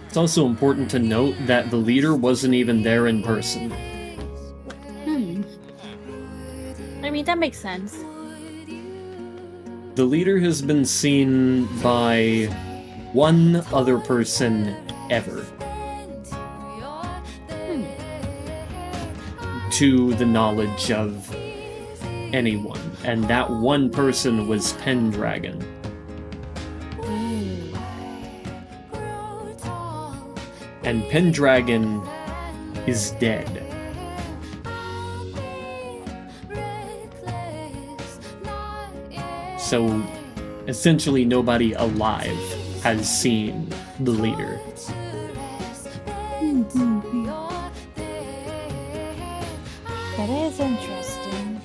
It's also important to note that the leader wasn't even there in person. I mean, that makes sense. The leader has been seen by one other person ever. To the knowledge of anyone. And that one person was Pendragon. And Pendragon is dead. So, essentially nobody alive has seen the leader. That is interesting.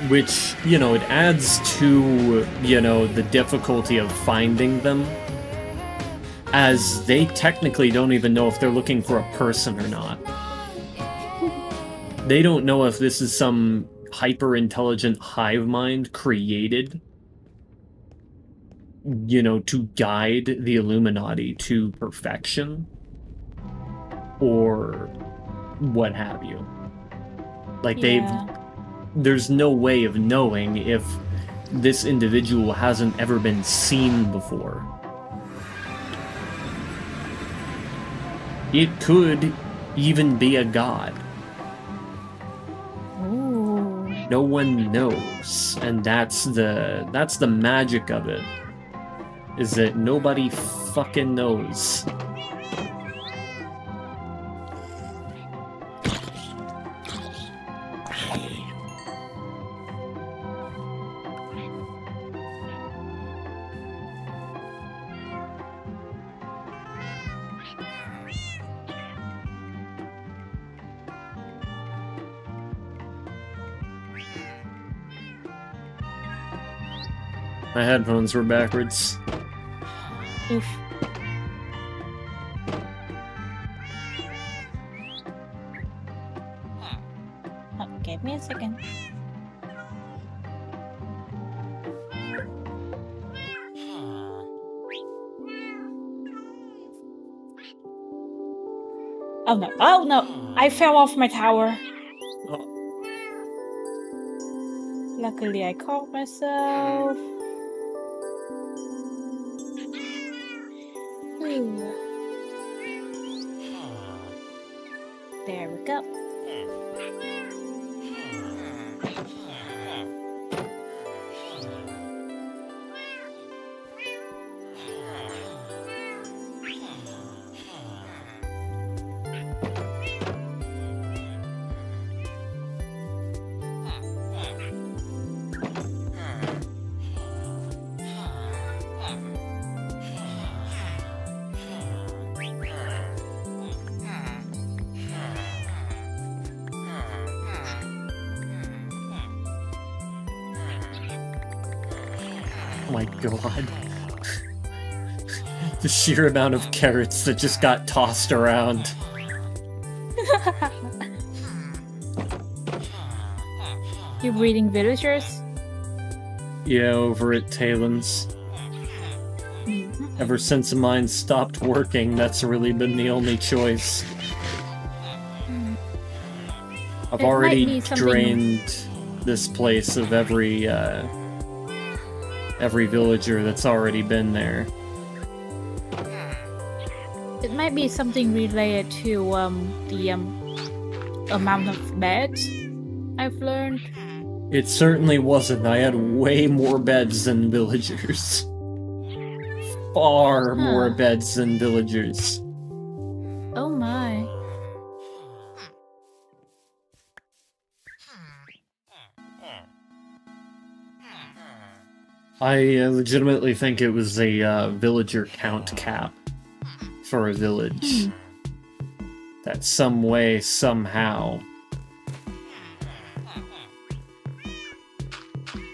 Which, you know, it adds to, you know, the difficulty of finding them. As they technically don't even know if they're looking for a person or not. They don't know if this is some hyper-intelligent hive mind created, you know, to guide the Illuminati to perfection. Or what have you. Like, there's no way of knowing if this individual hasn't ever been seen before. It could even be a god. Ooh. No one knows, and that's the magic of it. Is that nobody fucking knows. My headphones were backwards. Oof. Oh, give me a second. Oh no, oh no! I fell off my tower. Oh. Luckily I caught myself. Ooh. There we go. Oh my god. The sheer amount of carrots that just got tossed around. You breeding villagers? Yeah, over at Talon's. Ever since mine stopped working, that's really been the only choice. I've It might already be something- drained this place of every villager that's already been there. It might be something related to the amount of beds I've learned. It certainly wasn't. I had way more beds than villagers. Far more beds than villagers. Oh my. I legitimately think it was a villager count cap for a village. that some way, somehow.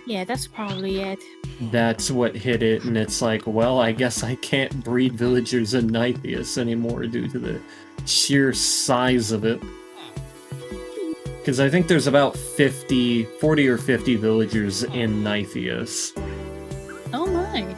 Yeah, that's probably it. That's what hit it, and it's like, well, I guess I can't breed villagers in Nythius anymore due to the sheer size of it. Because I think there's about 40 or 50 villagers in Nythius. Oh my.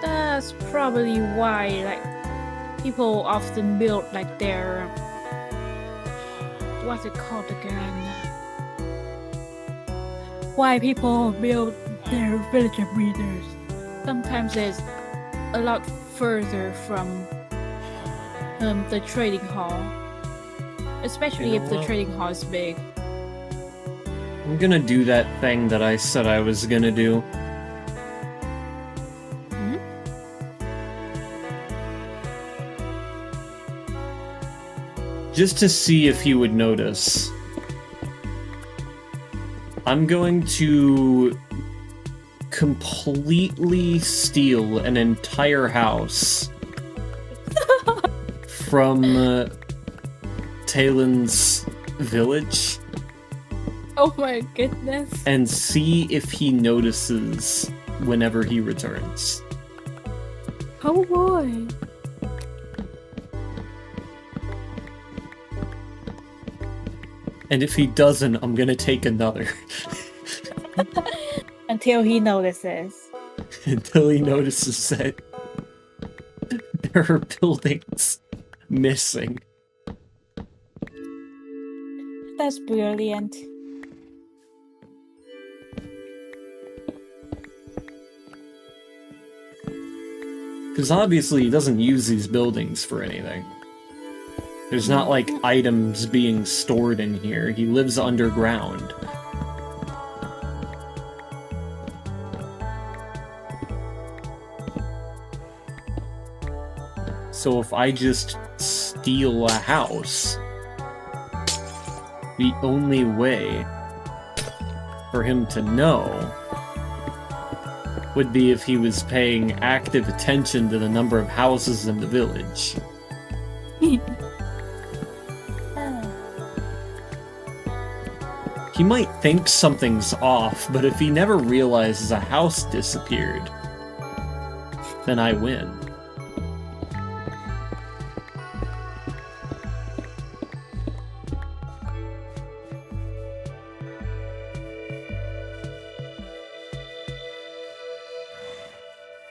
That's probably why, like, people often build like their what's it called again? Why people build their villager breeders? Sometimes it's a lot further from the trading hall, especially if the trading hall is big. I'm gonna do that thing that I said I was gonna do. Just to see if he would notice. I'm going to completely steal an entire house from Talon's village. Oh my goodness. And see if he notices whenever he returns. Oh boy. And if he doesn't, I'm gonna take another. Until he notices. Until he notices that there are buildings missing. That's brilliant. Because obviously he doesn't use these buildings for anything. There's not like items being stored in here. He lives underground. So if I just steal a house, the only way for him to know would be if he was paying active attention to the number of houses in the village. He might think something's off, but if he never realizes a house disappeared, then I win.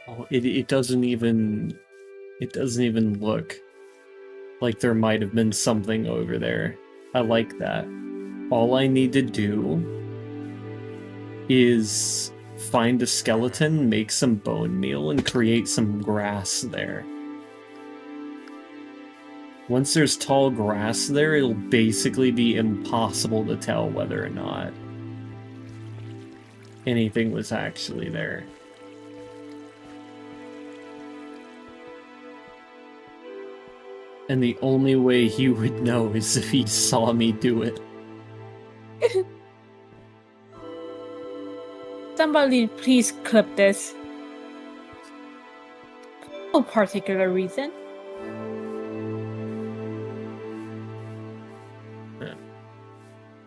Oh, it doesn't even look like there might have been something over there. I like that. All I need to do is find a skeleton, make some bone meal, and create some grass there. Once there's tall grass there, it'll basically be impossible to tell whether or not anything was actually there. And the only way he would know is if he saw me do it. Somebody please clip this. No particular reason.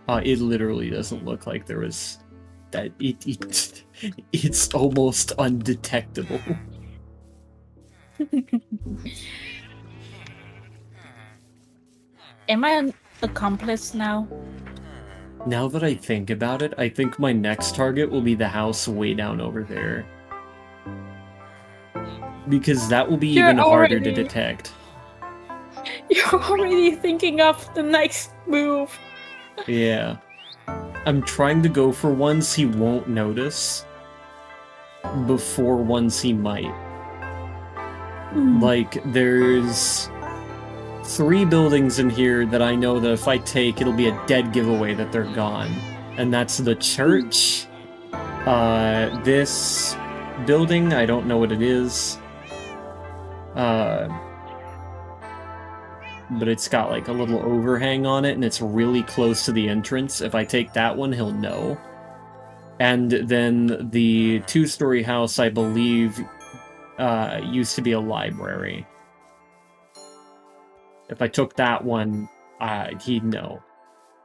It literally doesn't look like there was that. It's almost undetectable. Am I an accomplice now? Now that I think about it, I think my next target will be the house way down over there. Because that will be even harder to detect. You're already thinking of the next move. Yeah. I'm trying to go for ones he won't notice before ones he might. Like, there's 3 buildings in here that I know that if I take, it'll be a dead giveaway that they're gone. And that's the church, this building, but it's got like a little overhang on it, and it's really close to the entrance. If I take that one, he'll know. And then the 2-story house, I believe, used to be a library. If I took that one, he'd know.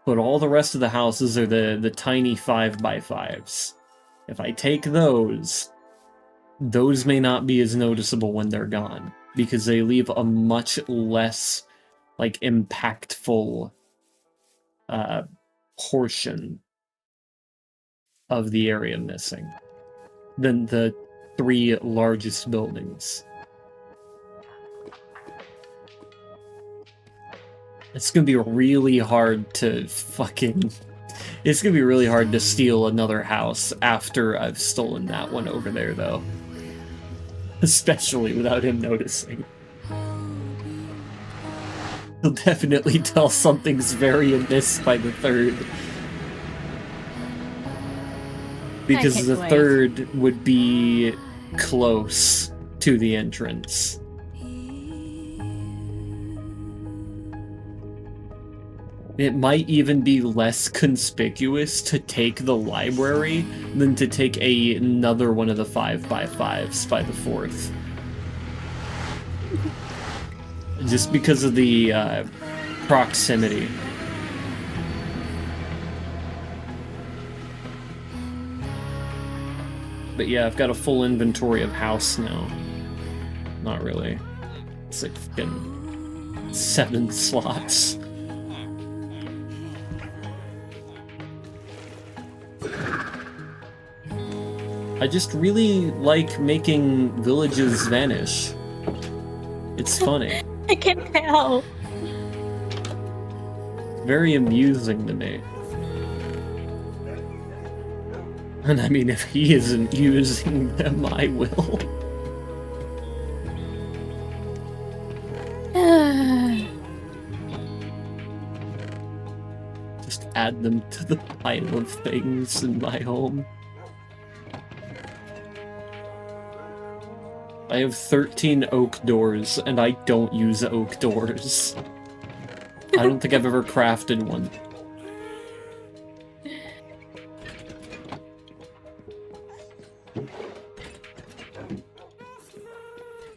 But all the rest of the houses are the tiny 5x5s. If I take those may not be as noticeable when they're gone, because they leave a much less, like, impactful portion of the area missing than the 3 largest buildings. It's gonna be really hard to It's gonna be really hard to steal another house after I've stolen that one over there, though. Especially without him noticing. He'll definitely tell something's very amiss by the 3rd. Because the 3rd would be close to the entrance. It might even be less conspicuous to take the library than to take another one of the 5x5s by the 4th. Just because of the proximity. But yeah, I've got a full inventory of house now. Not really. It's like fucking 7 slots. I just really like making villages vanish. It's funny. I can tell. Very amusing to me. And I mean, if he isn't using them, I will. Just add them to the pile of things in my home. I have 13 oak doors, and I don't use oak doors. I don't think I've ever crafted one.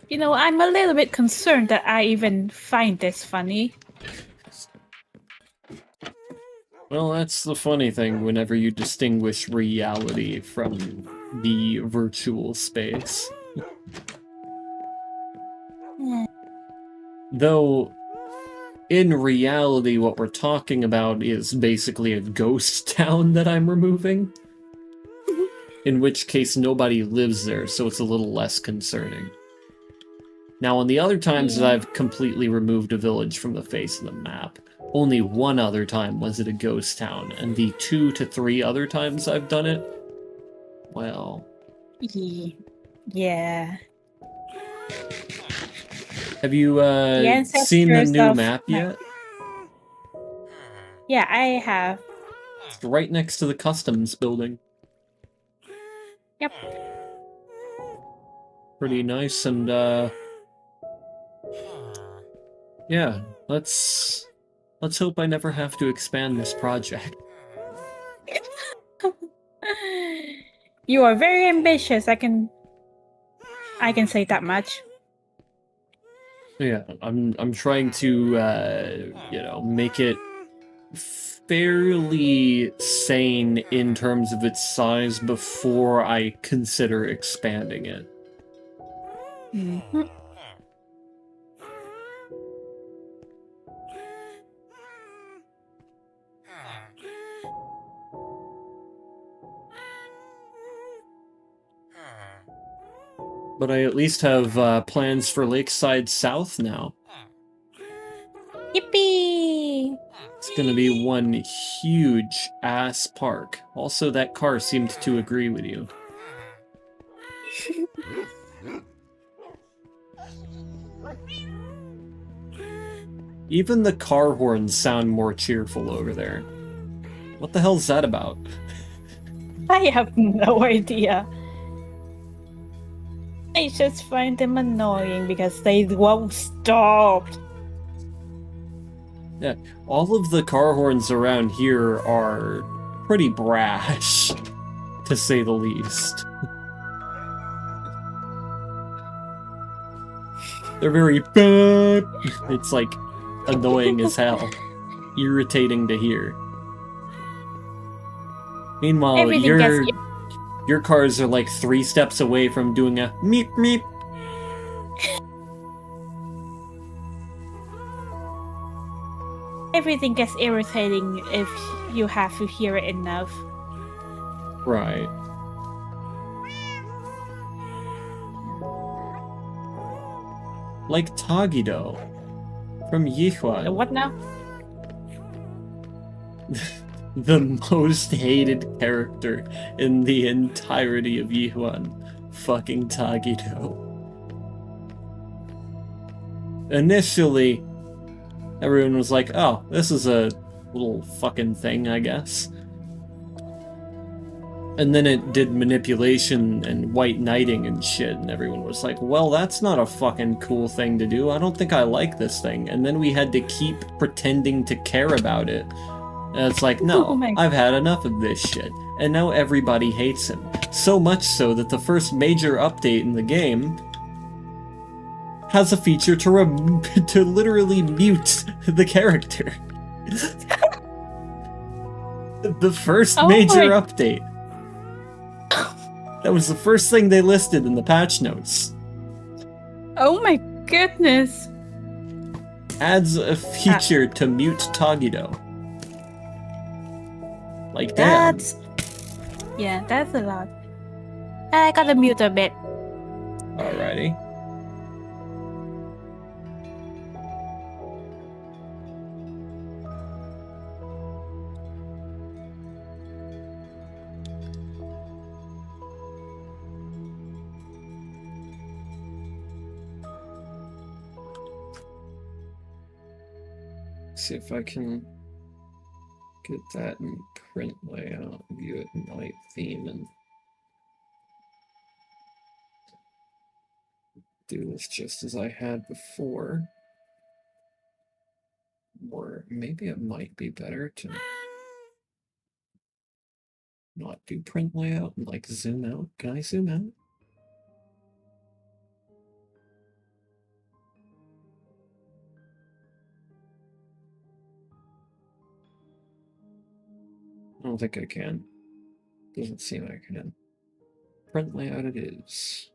You know, I'm a little bit concerned that I even find this funny. Well, that's the funny thing whenever you distinguish reality from the virtual space. Though, in reality, what we're talking about is basically a ghost town that I'm removing. In which case, nobody lives there, so it's a little less concerning. Now, on the other times that I've completely removed a village from the face of the map, only one other time was it a ghost town, and the 2 to 3 other times I've done it, well... Yeah. Have you seen the new map yet? Yeah, I have. It's right next to the customs building. Yep. Pretty nice, and yeah, let's hope I never have to expand this project. You are very ambitious, I can say that much. Yeah, I'm trying to you know, make it fairly sane in terms of its size before I consider expanding it. Mm-hmm. But I at least have plans for Lakeside South now. Yippee! It's gonna be one huge ass park. Also, that car seemed to agree with you. Even the car horns sound more cheerful over there. What the hell's that about? I have no idea. I just find them annoying because they won't stop. Yeah, all of the car horns around here are pretty brash, to say the least. They're very beep. It's like annoying as hell, irritating to hear. Meanwhile, Everything gets your cars are like 3 steps away from doing a meep meep. everything gets irritating if you have to hear it enough. Right. Like Tagido from Yihuan. What now? The most hated character in the entirety of Yihuan. Fucking Tagido. Initially, everyone was like, oh, this is a little fucking thing, I guess. And then it did manipulation and white knighting and shit, and everyone was like, well, that's not a fucking cool thing to do. I don't think I like this thing. And then we had to keep pretending to care about it. And it's like, no, I've had enough of this shit. And now everybody hates him. So much so that the first major update in the game has a feature to literally mute the character. The first major update. That was the first thing they listed in the patch notes. Oh my goodness. Adds a feature to mute Tagido. Like, damn. Yeah, that's a lot. I gotta mute a bit. Alrighty. See if I can get that in print layout, view it in light theme, and do this just as I had before. Or maybe it might be better to not do print layout and like zoom out. Can I zoom out? I don't think I can. Doesn't seem like I can. Print layout it is.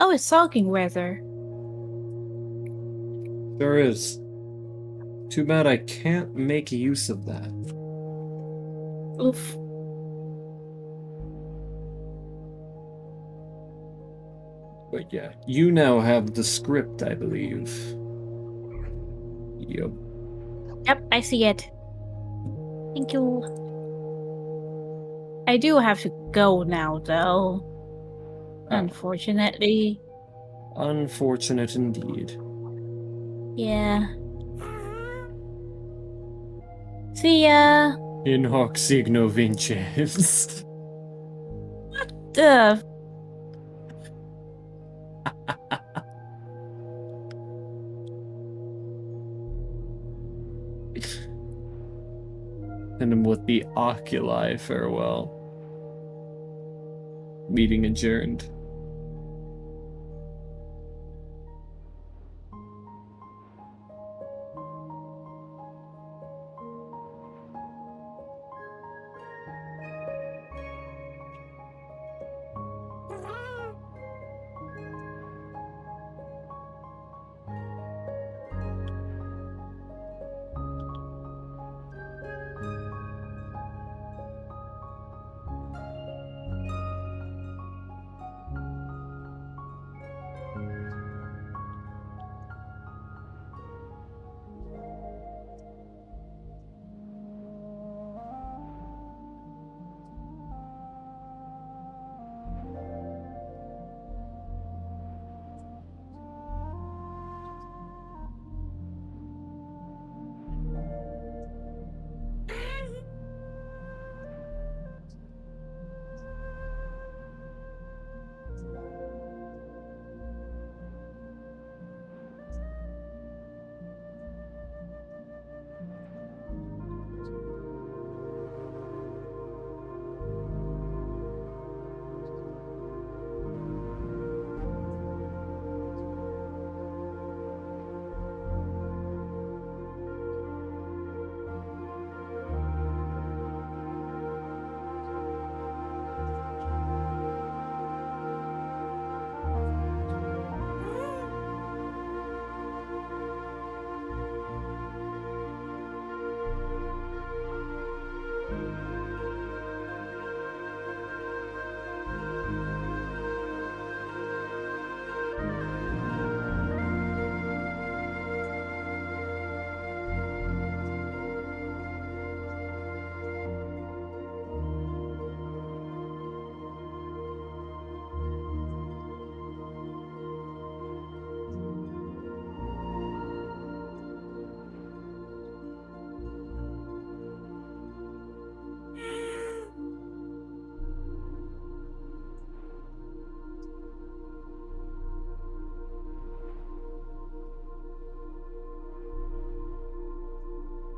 Oh, it's sulking weather. There is. Too bad I can't make use of that. Oof. But yeah, you now have the script, I believe. Yup. Yep, I see it. Thank you. I do have to go now, though. Unfortunately. Unfortunate indeed. Yeah. See ya. In hoc signo vinces. The And him with the oculi farewell. Meeting adjourned.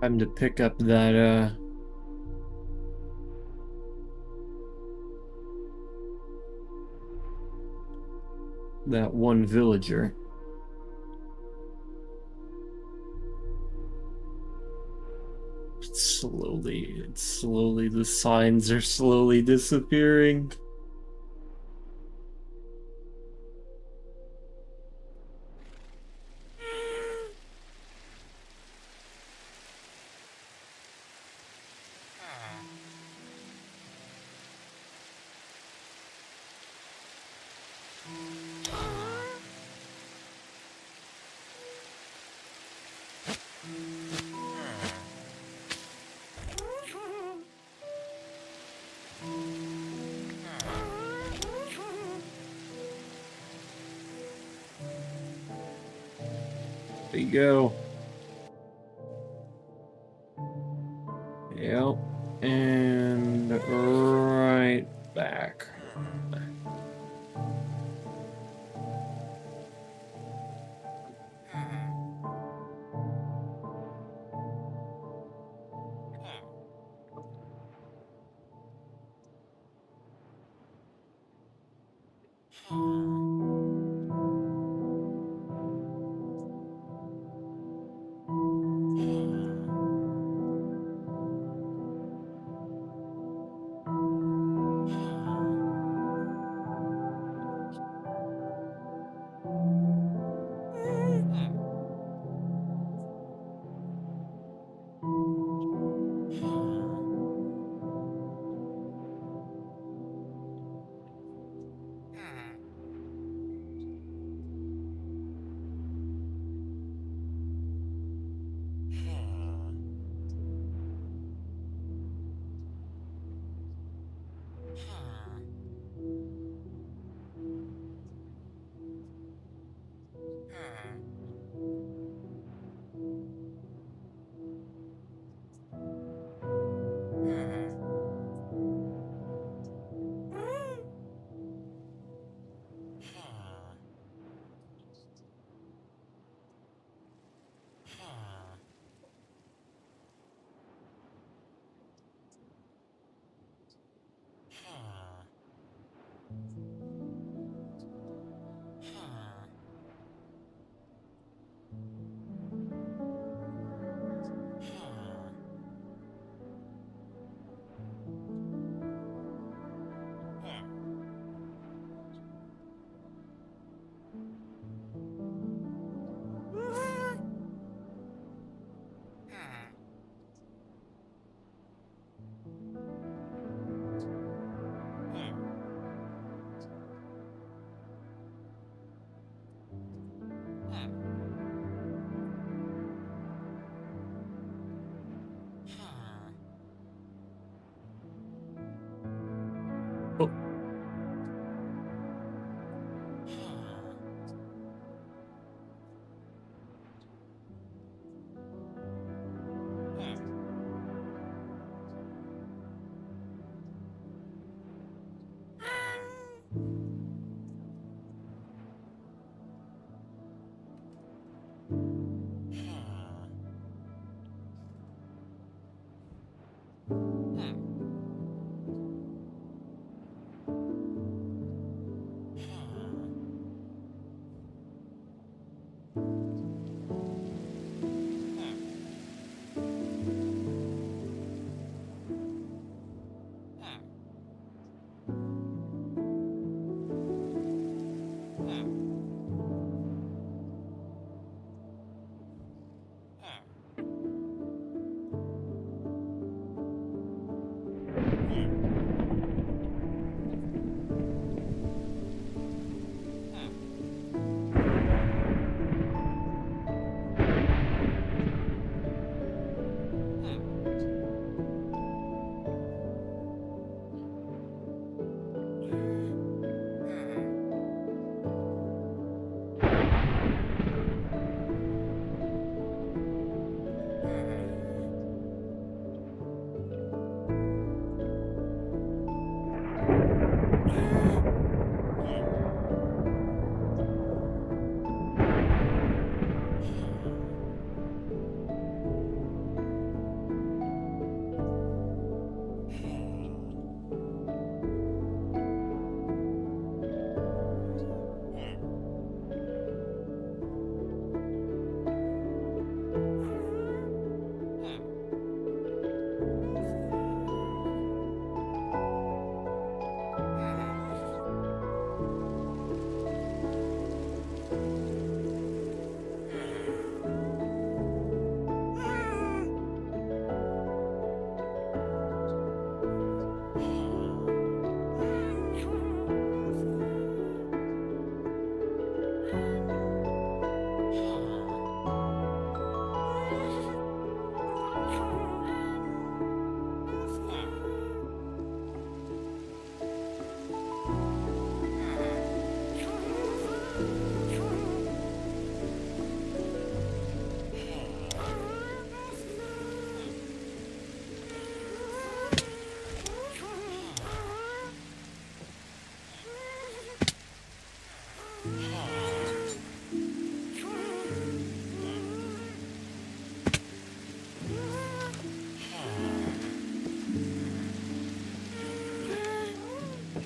Time to pick up that that one villager. It's slowly, the signs are slowly disappearing. There you go. Yep. And right back. Oh.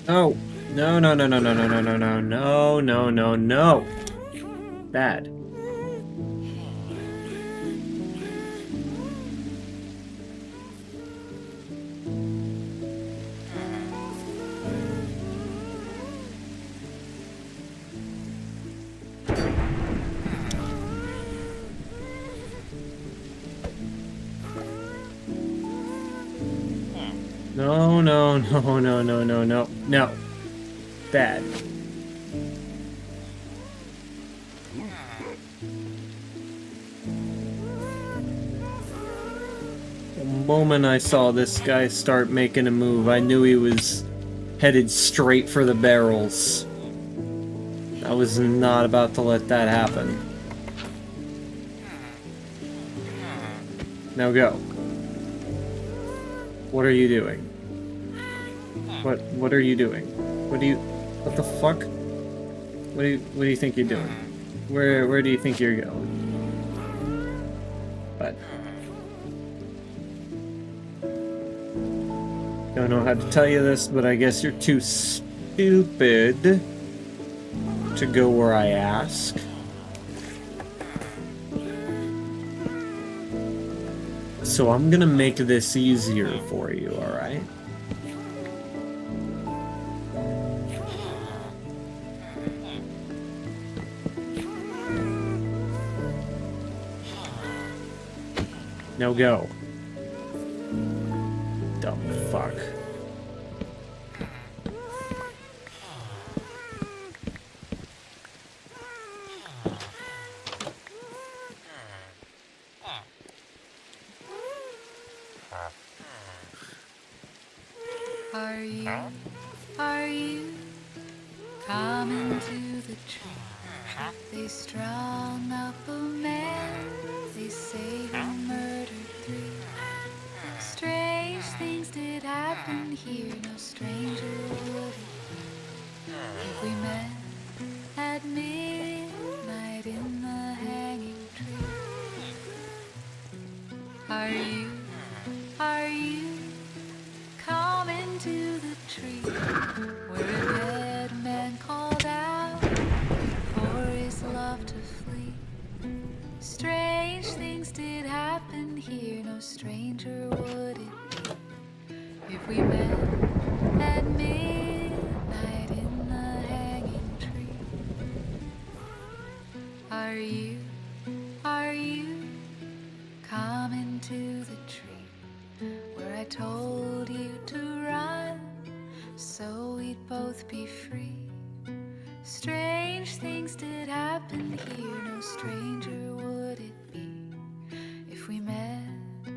No. No, no, no, no, no, no, no, no, no, no, no, no, no. Bad. No, no, no, no, no, no, no, no. Bad. The moment I saw this guy start making a move, I knew he was headed straight for the barrels. I was not about to let that happen. Now go. What are you doing? What are you doing? What the fuck? What do you think you're doing? Where do you think you're going? What? Don't know how to tell you this, but I guess you're too stupid to go where I ask. So I'm gonna make this easier for you, alright? Now go. Dumb fuck. Are you Are you coming to the tree? They strung up a man. They say he murdered 3. Strange things did happen here. No stranger would it if we met at midnight in the hanging tree. Are you coming to the tree where a dead man called out for his love to flee? Strange things did happen here. No stranger would it be if we met at midnight in the hanging tree. Are you coming to the tree where I told you to run so we'd both be free? Strange things did happen here. No stranger would it be if we met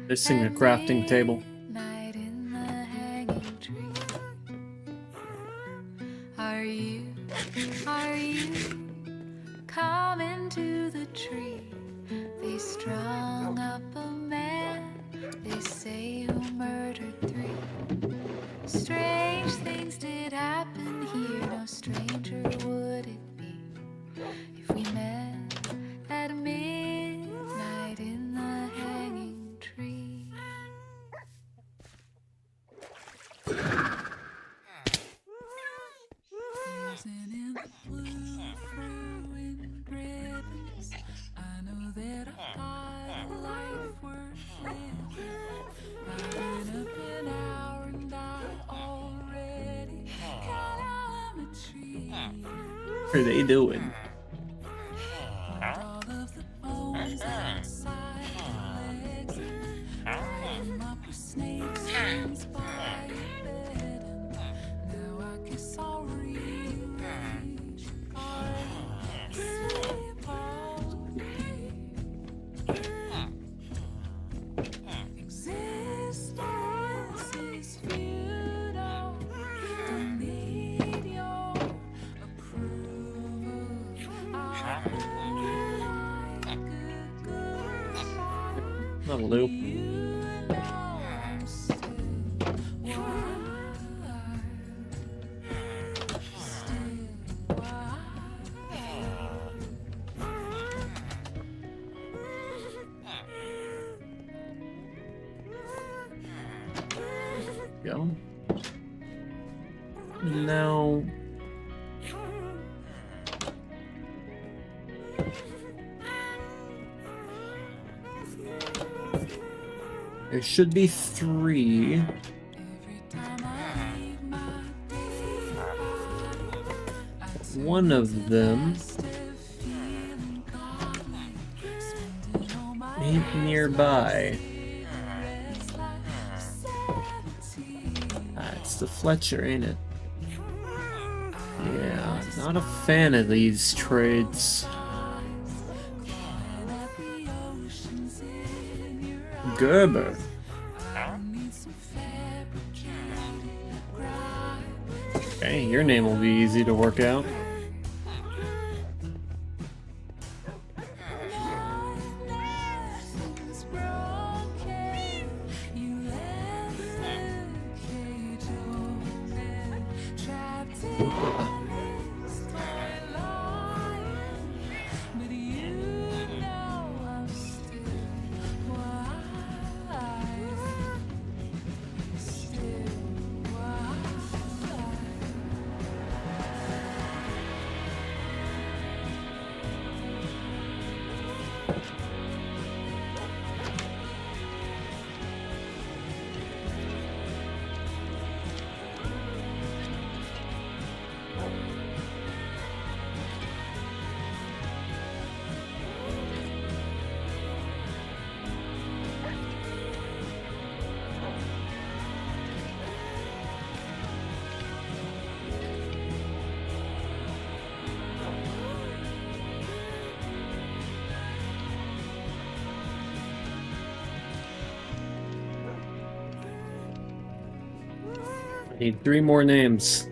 Missing a crafting table. midnight in the hanging tree. Are you coming to the tree? They strung up a man. They say who murdered 3. Strange things did happen here. No stranger would it be if we met at midnight in the hanging tree. Dancing in the blue ruined ribbons. I know that I've got a life worth living. I've been up an hour and I already got out of a tree. What are they doing? All of the bones outside the legs, riding up with snakes hands by your bed, and now I guess I'll rearrange your garden and sleep all day. Existence is futile. Don't need your approval. I like a good fight. That'll do. You know I'm still wild. Still Go. Now. There should be 3. Every time I leave my day, I One of them feeling godly, spending all my ain't nearby. regrets like 17. It's the Fletcher, ain't it? Yeah, not a fan of these trades. At the oceans in your Gerber. need some fabricated grime. Okay, your name will be easy to work out. Nothing's broken. You left the cage open, trapped in this toy life. But you know I'm still wild. Still wild. Need 3 more names.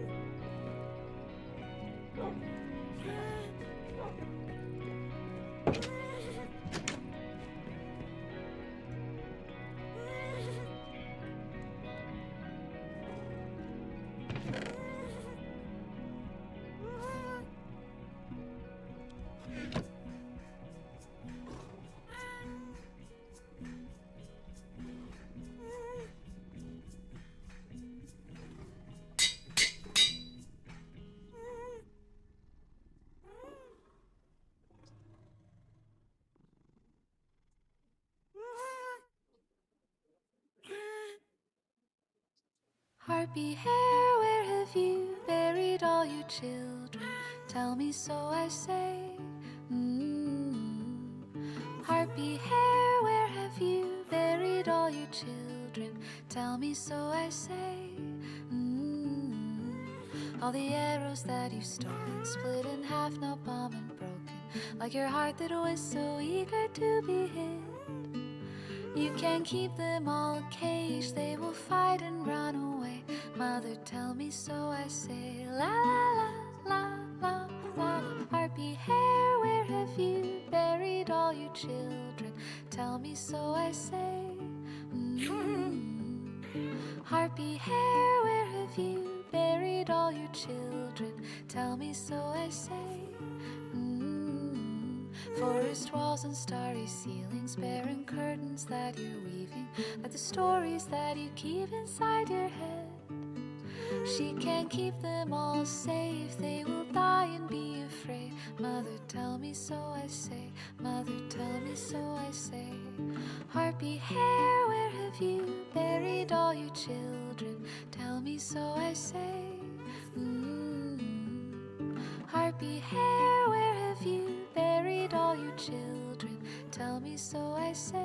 Harpy hair, where have you buried all your children? Tell me, so I say. Harpy hair, where have you buried all your children? Tell me, so I say. All the arrows that you stolen, split in half, now bomb and broken, like your heart that was so eager to be hid. You can't keep them all caged, they will fight and run away. Mother, tell me, so I say. La la la la la la. Harpy hair, where have you buried all your children? Tell me, so I say. Harpy hair, where have you buried all your children? Tell me, so I say. Forest walls and starry ceilings, barren curtains that you're weaving, like the stories that you keep inside your head. She can't keep them all safe, they will die and be afraid. Mother, tell me, so I say. Mother, tell me, so I say. Harpy hair, where have you buried all your children? Tell me, so I say. Harpy hair, where have you buried all your children? Tell me, so I say.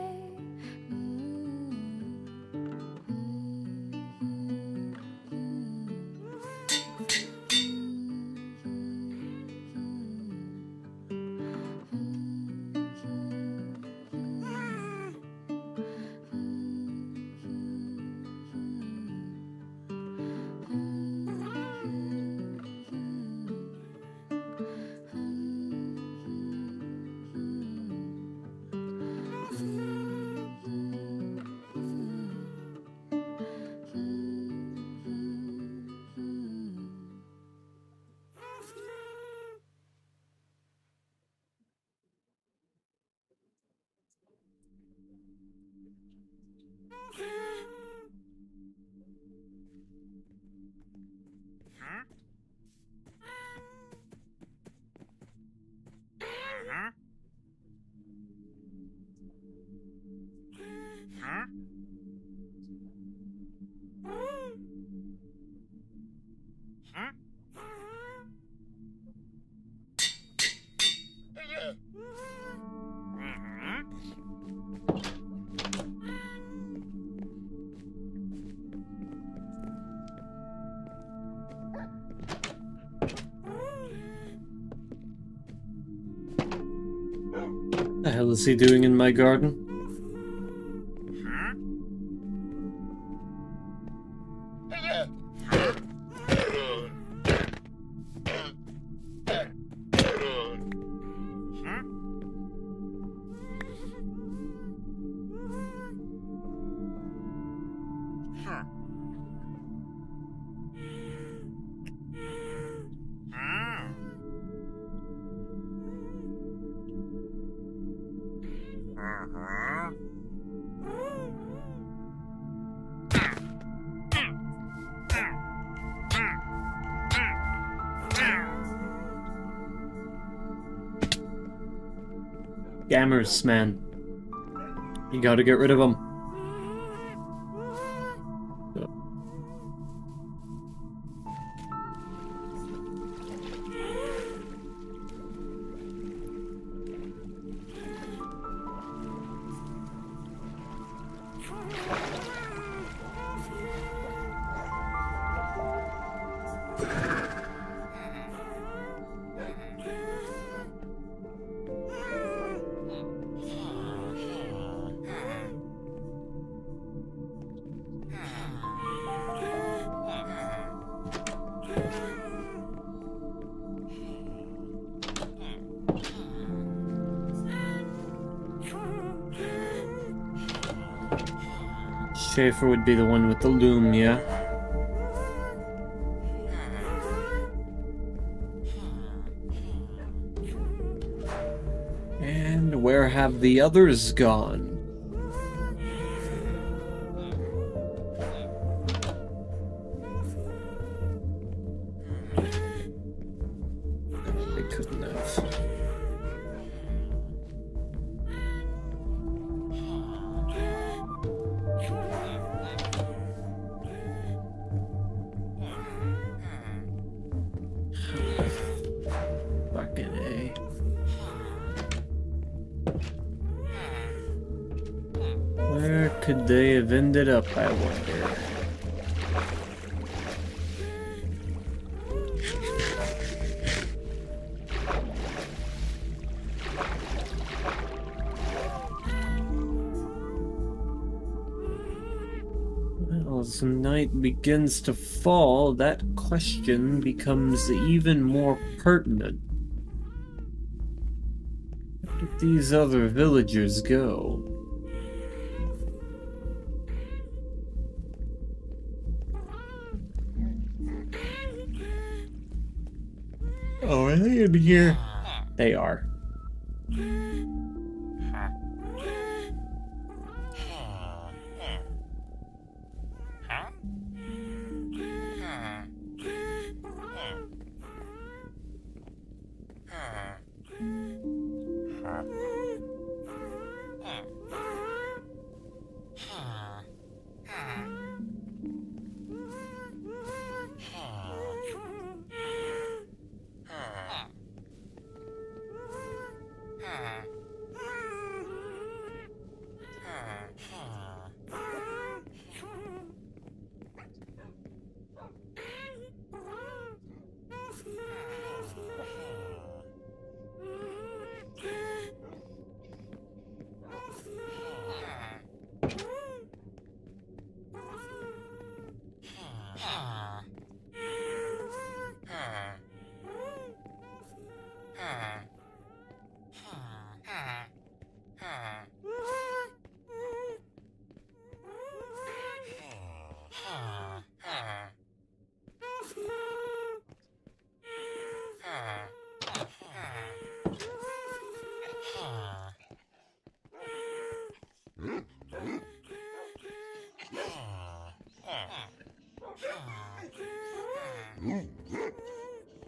The hell is he doing in my garden? Scammers, man. You gotta get rid of them. Schaefer would be the one with the loom, yeah? And where have the others gone? They couldn't have. could they have ended up, I wonder? Well, as the night begins to fall, that question becomes even more pertinent. Where did these other villagers go? Oh, are they in here? They are.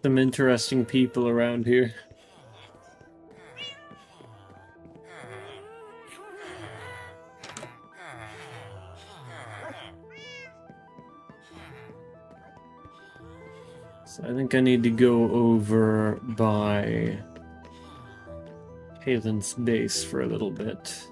Some interesting people around here. So I think I need to go over by Halen's base for a little bit.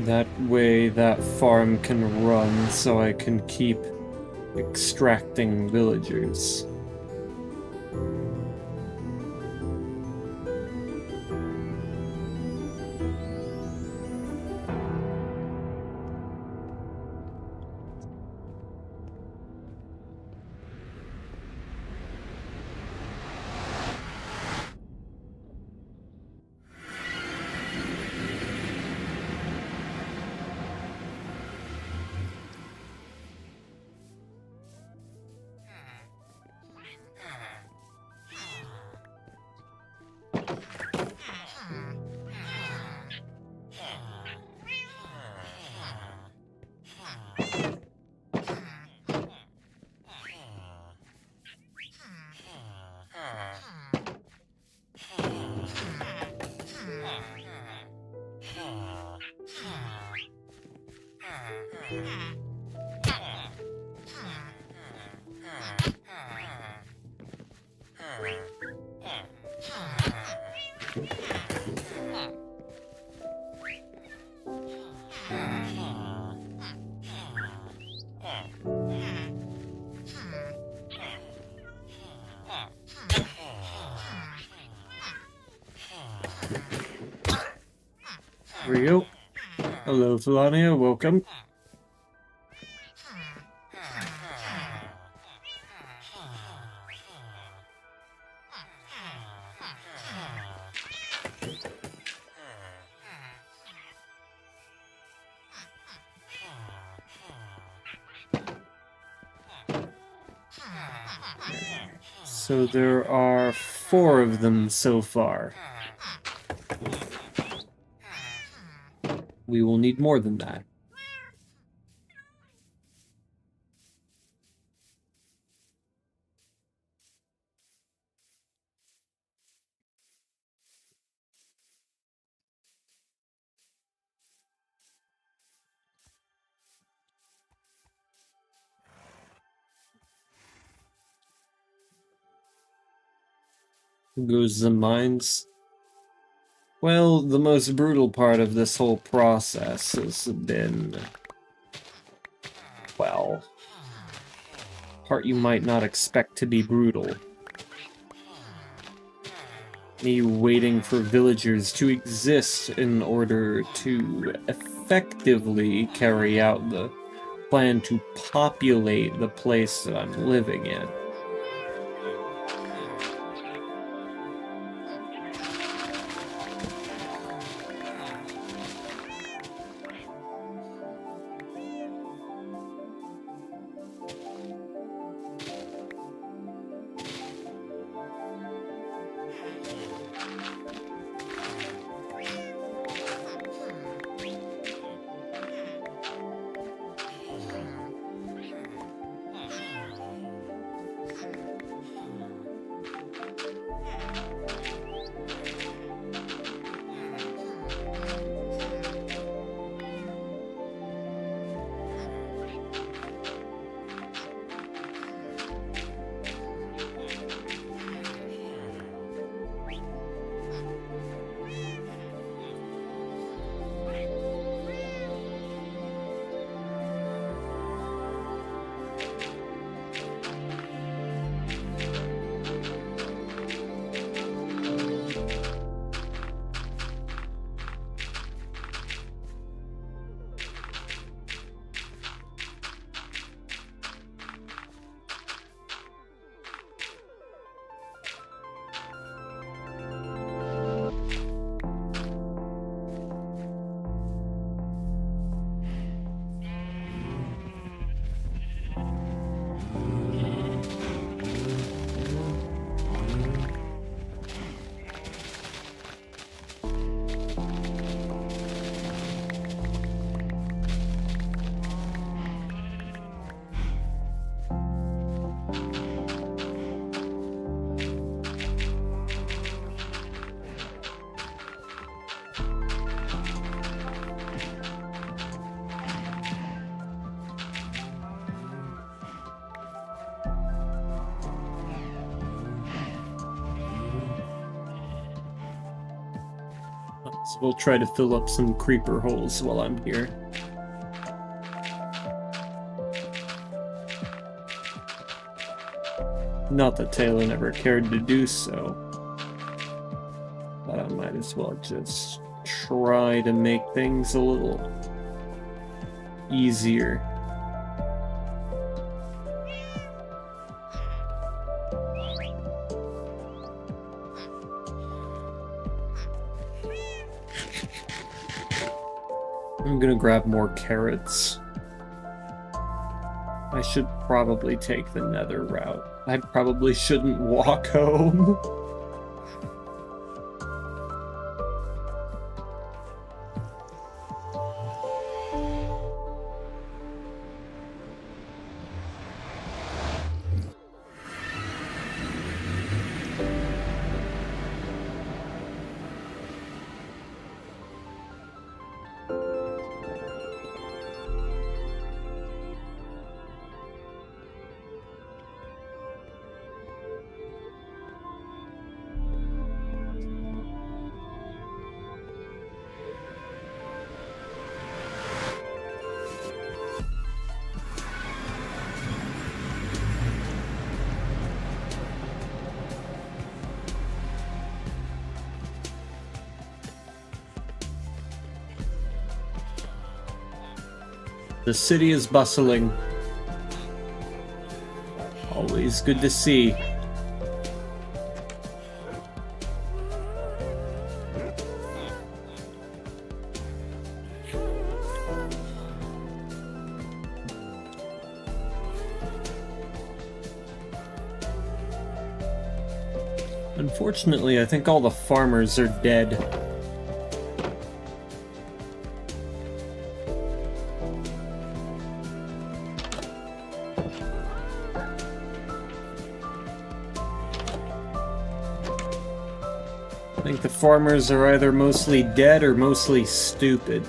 That way that farm can run so I can keep extracting villagers. Here we go. Hello, Felania, welcome. So there are 4 of them so far. We will need more than that. Goes the mines. Well, the most brutal part of this whole process has been, well, part you might not expect to be brutal. Me waiting for villagers to exist in order to effectively carry out the plan to populate the place that I'm living in. So we'll try to fill up some creeper holes while I'm here. Not that Taylor never cared to do so, but I might as well just try to make things a little easier. I'm gonna grab more carrots. I should probably take the nether route. I probably shouldn't walk home. The city is bustling. Always good to see. Unfortunately, I think all the farmers are dead. I think the farmers are either mostly dead or mostly stupid.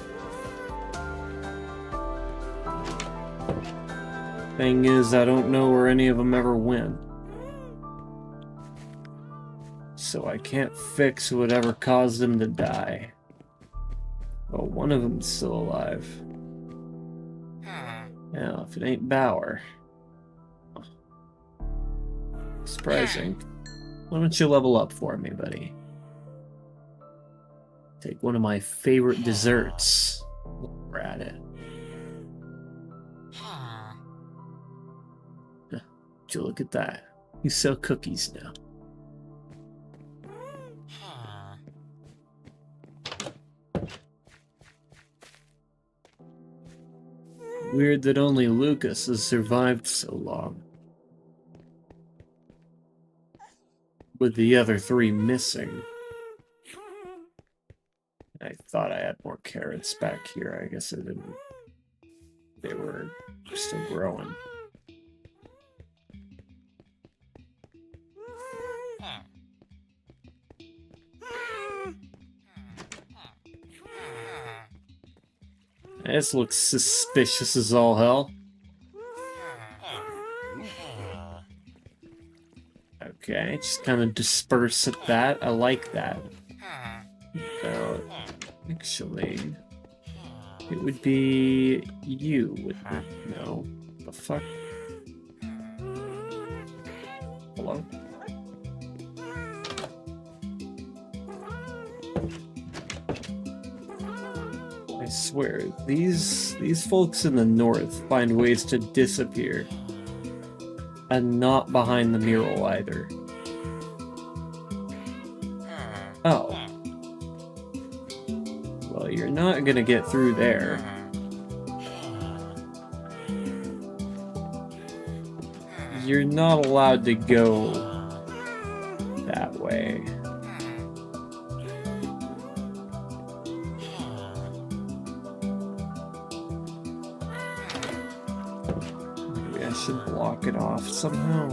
Thing is, I don't know where any of them ever went. so I can't fix whatever caused him to die. Oh, one of them's still alive. Now, if it ain't Bauer. Surprising. Why don't you level up for me, buddy? Take one of my favorite desserts. We're at it. Would you look at that? You sell cookies now. Weird that only Lucas has survived so long. With the other three missing. I thought I had more carrots back here. I guess I didn't. They were still growing. This looks suspicious as all hell. Okay, just kind of disperse at that. I like that. So, actually, it would be you, wouldn't it? No. The fuck? Hello? I swear, these folks in the north find ways to disappear. And not behind the mural either. Oh. Well, you're not gonna get through there. You're not allowed to go that way. Should block it off somehow.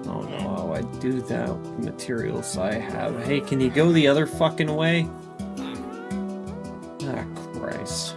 Oh no, how I do that with the materials I have. Hey, can you go the other fucking way? Ah, Christ.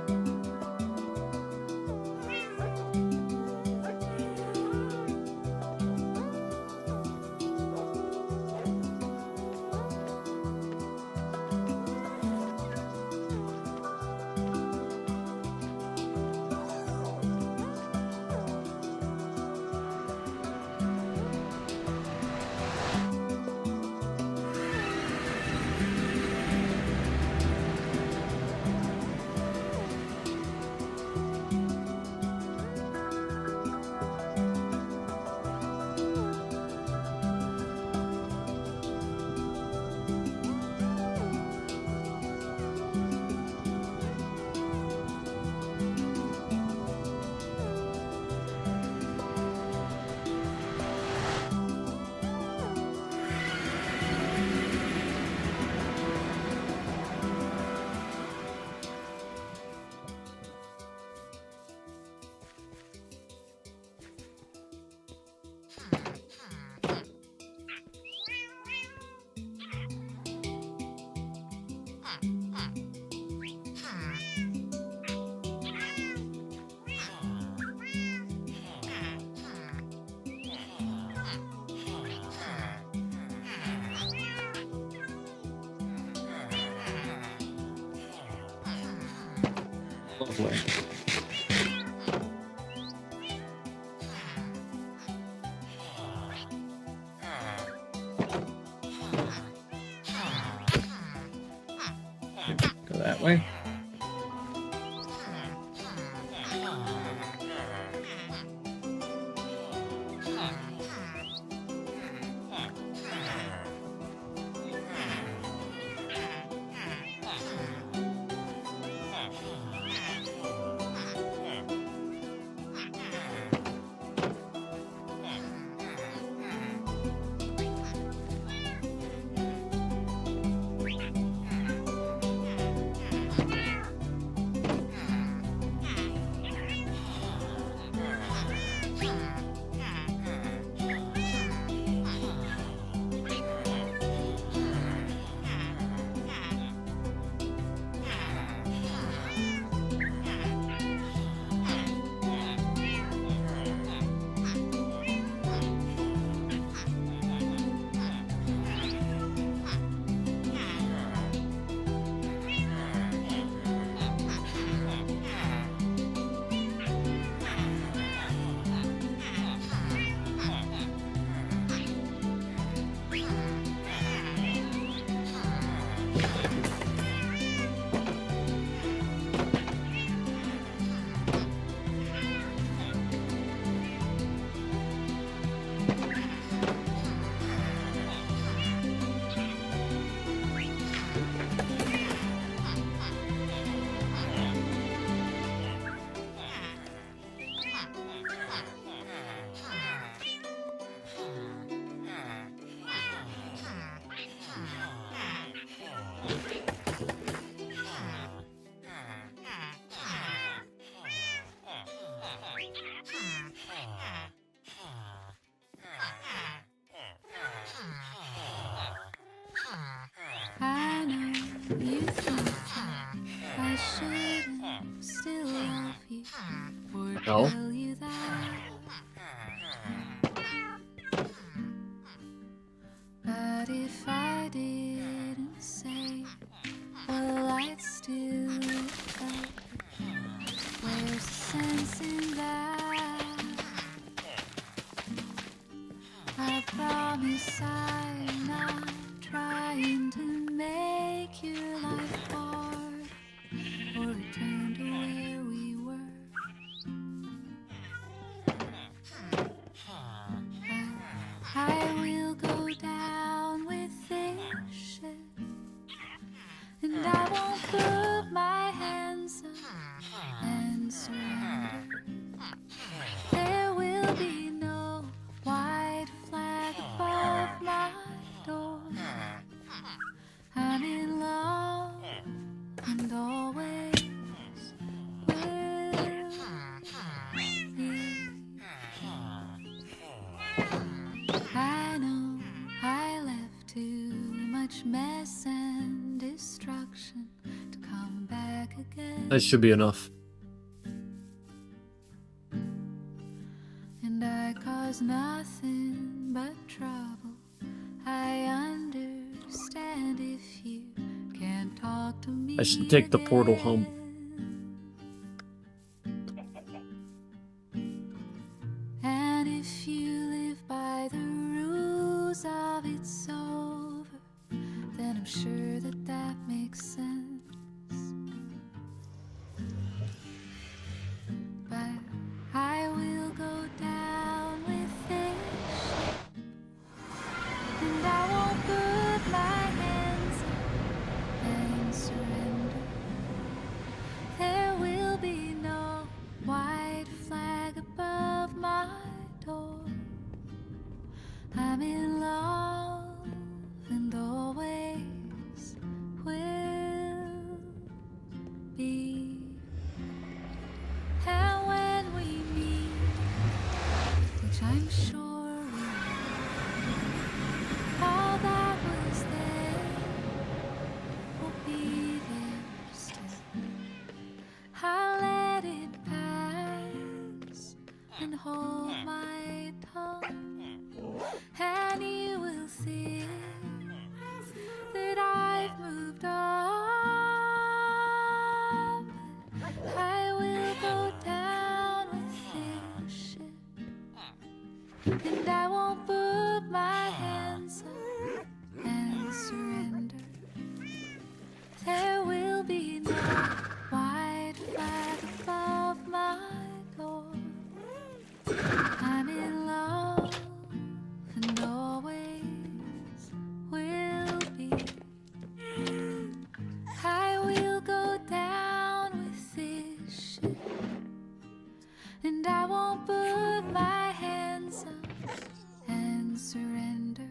Lovely. Go that way. You think I shouldn't still love you or No. tell you that. But if I didn't say, well, I'd still look up. Where's the sense in that? I promise I'm not trying to make your life hard or return to where we were. I will go down with this ship, and I won't put my hands up and surrender. There will be no white flag above my door. I'm in love and always will be. I know I left too much mess and destruction to come back again. That should be enough. And I cause nothing but trouble. I understand if you can't talk to me. I should take the portal home. And if you live by the rules of it's over, then I'm sure that that makes sense. But I will go down with this ship, and I won't put my hands up and surrender. There will be no white flag above my door. I'm in love and always will be. And when we meet, which I'm sure we will, all that was there will be there still. I'll let it pass and hold my tongue, and you will see that I've moved on. But I will go down with this ship, and I won't put my hands up and surrender. There will be no white flag above my door. I'm in love and always will be. I will go down with this ship, and I won't put my hands up and surrender.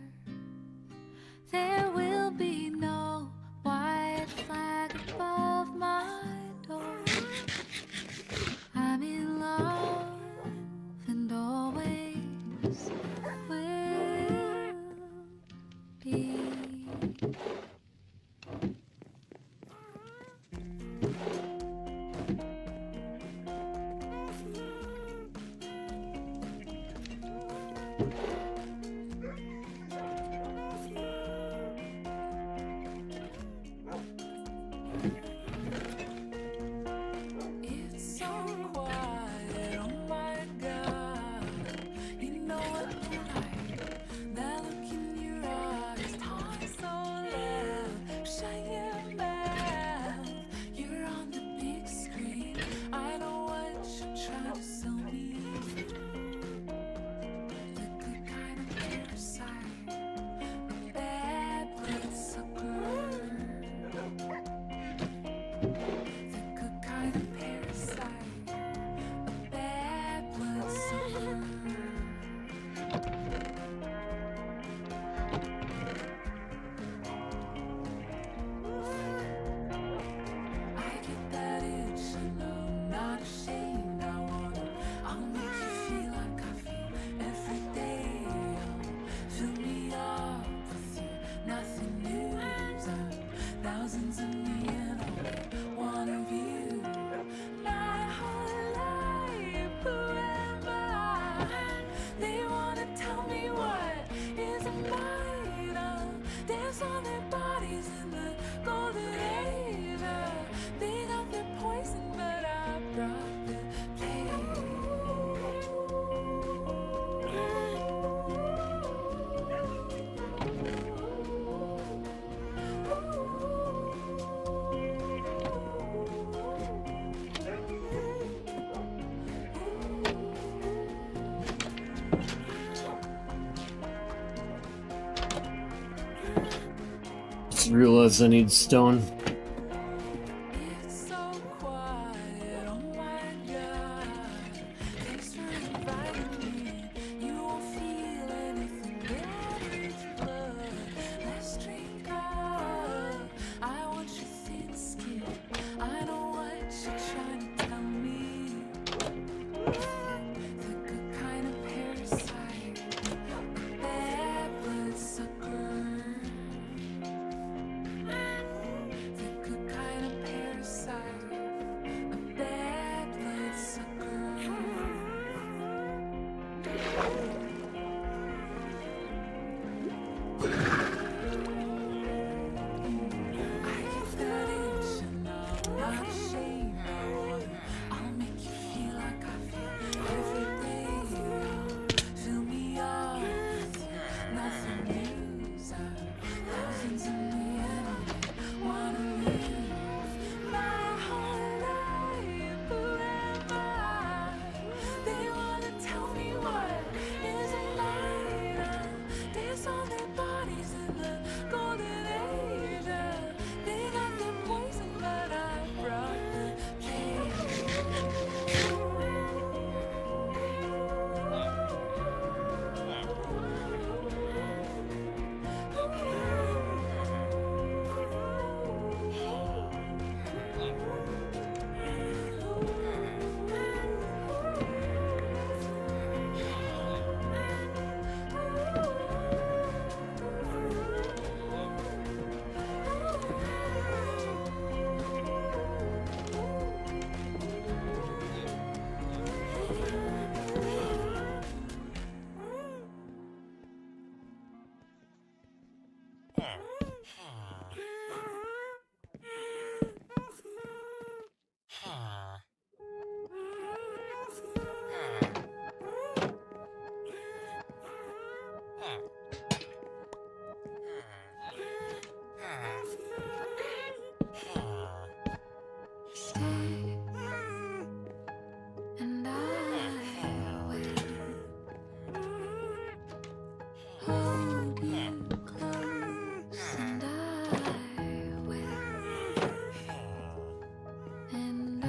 Just realized I need stone. It's so quiet, oh my God. Thanks for inviting me. You won't feel anything but rich blood. Let's drink up. I want your thin skin. I know what you're trying to tell me. The good kind of parasite, a bad bloodsucker. The good kind of parasite, a bad bloodsucker. I get that itch and I'm not ashamed of it. I'll make you feel like I feel every day. Fill me up with nothing new. Thousands of me and wanna live my whole life. Who am I? They wanna tell me what isn't mine. Dance on their bodies in the golden age. They got their poison, but I brought the pain. Stay, and I will hold you close, and I will, and I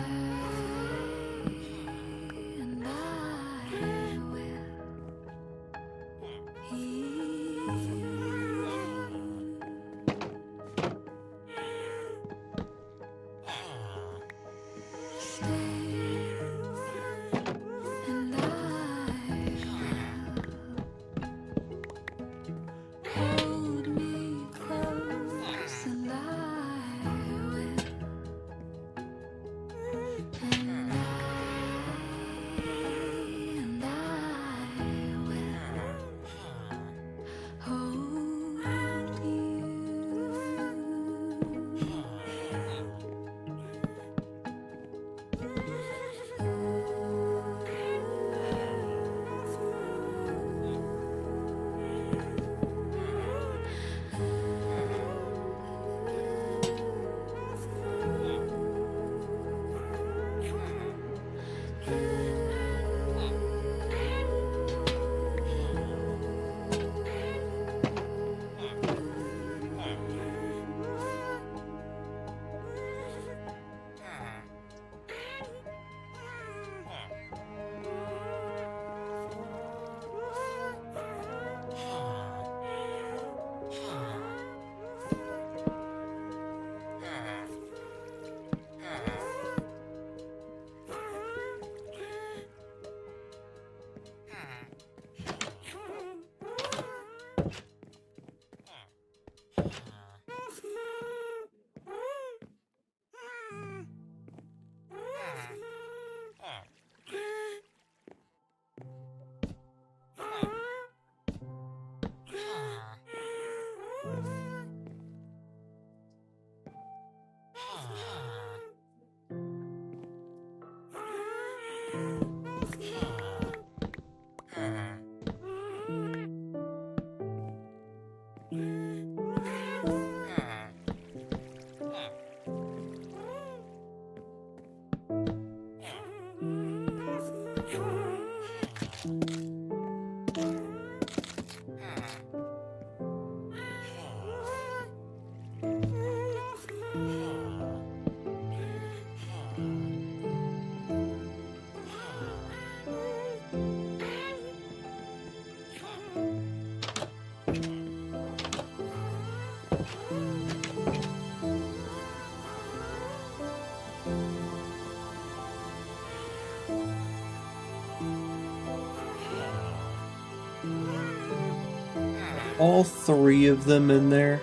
all three of them in there?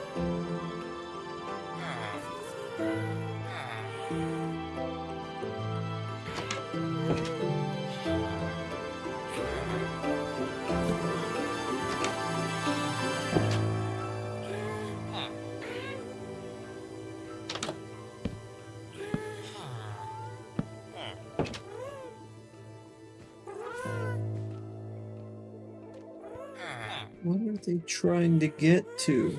What are they trying to get to?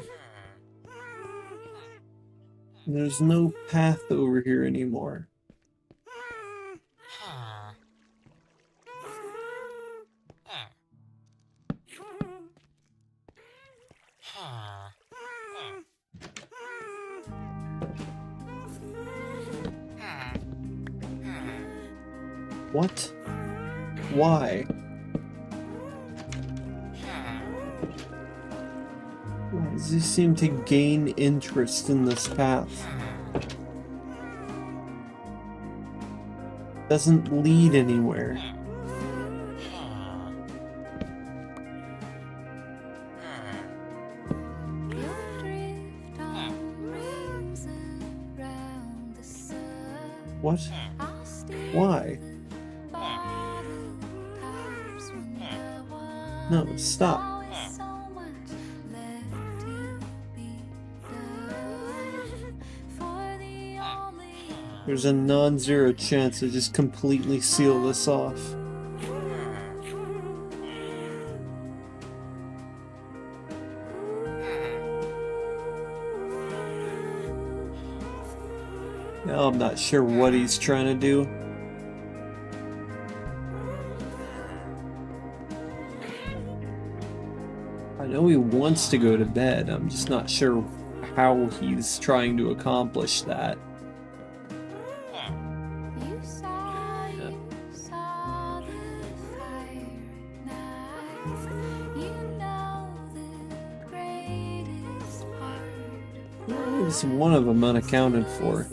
There's no path over here anymore. What? Why? Why does he seem to gain interest in this path? Doesn't lead anywhere. What? Why? No, stop. There's a non-zero chance to just completely seal this off. Now I'm not sure what he's trying to do. I know he wants to go to bed, I'm just not sure how he's trying to accomplish that. Is one of them unaccounted for?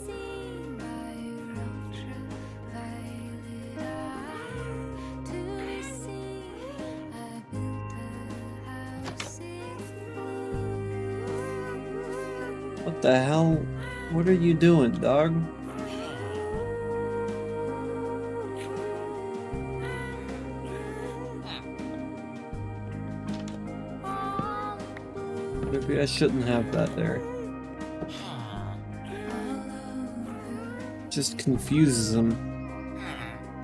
What the hell? What are you doing, dog? Maybe I shouldn't have that there. Just confuses him.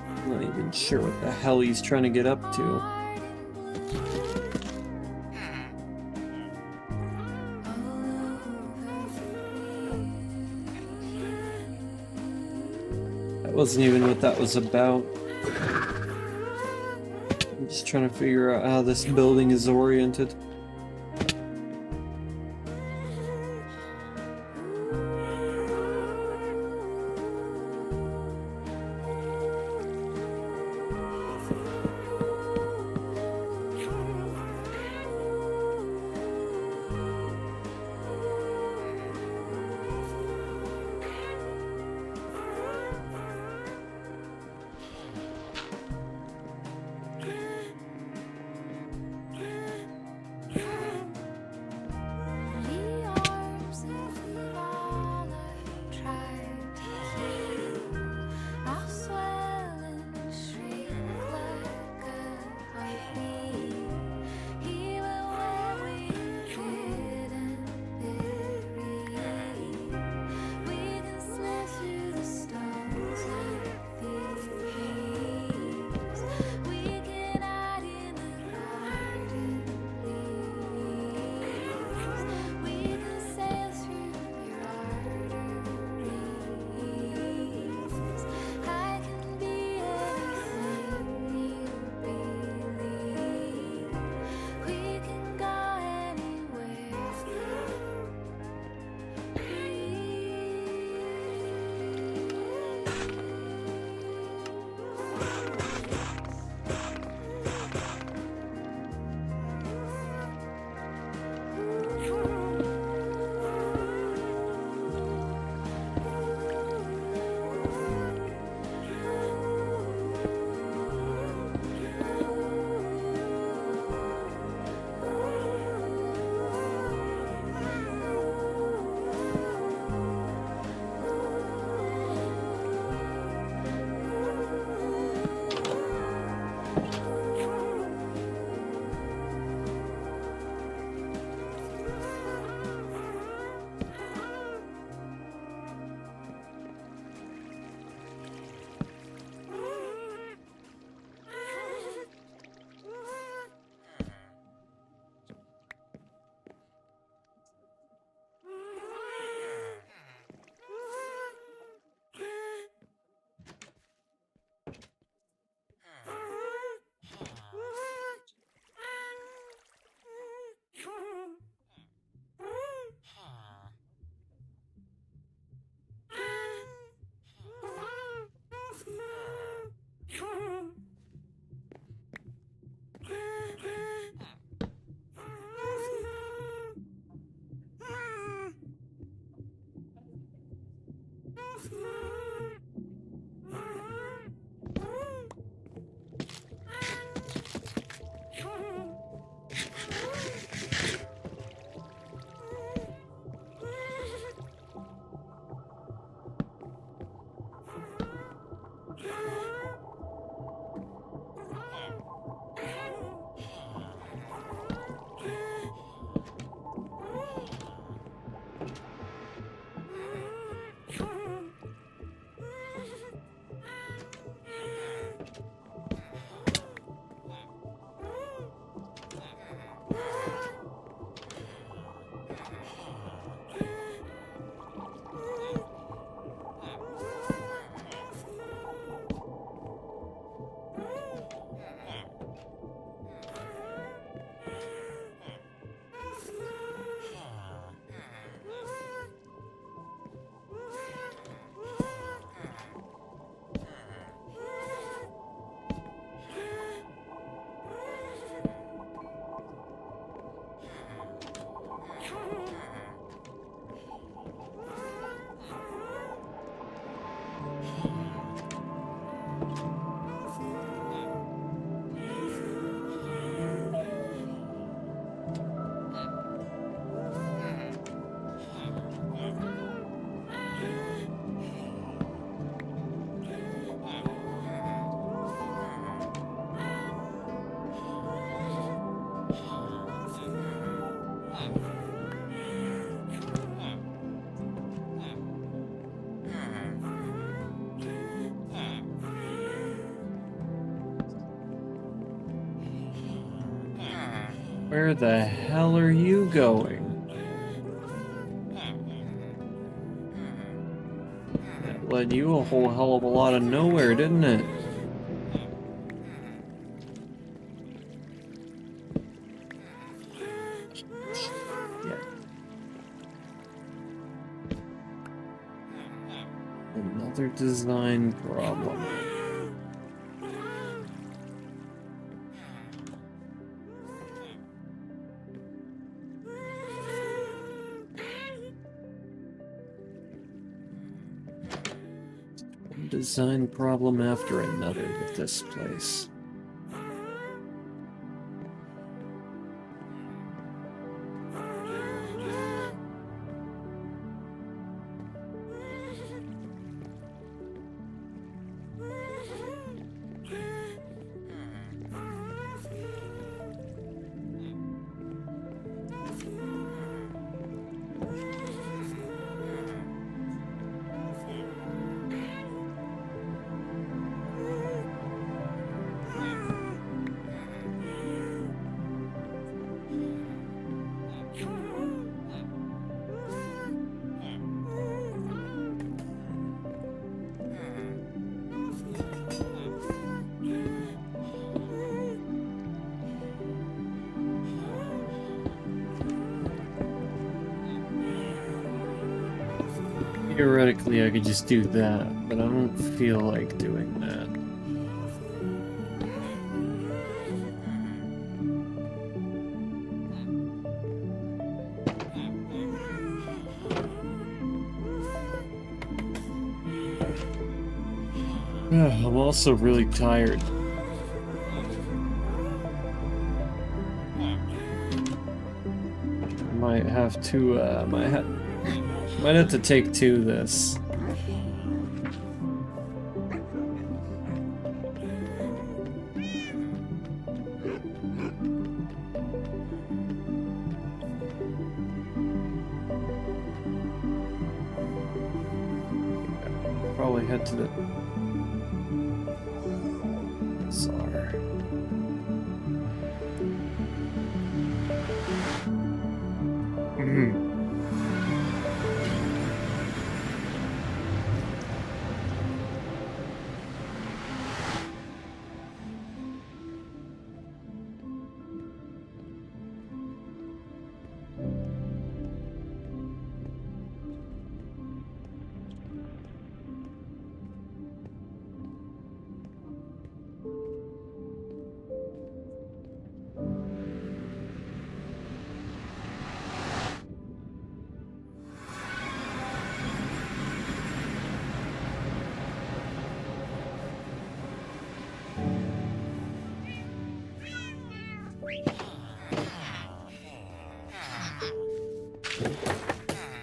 I'm not even sure what the hell he's trying to get up to. That wasn't even what that was about. I'm just trying to figure out how this building is oriented. Where the hell are you going? That led you a whole hell of a lot of nowhere, didn't it? Yeah. Another design problem. Design problem after another with this place. Theoretically, I could just do that, but I don't feel like doing that. I'm also really tired. Might have to, might have to take two this. Probably head to the Tsar.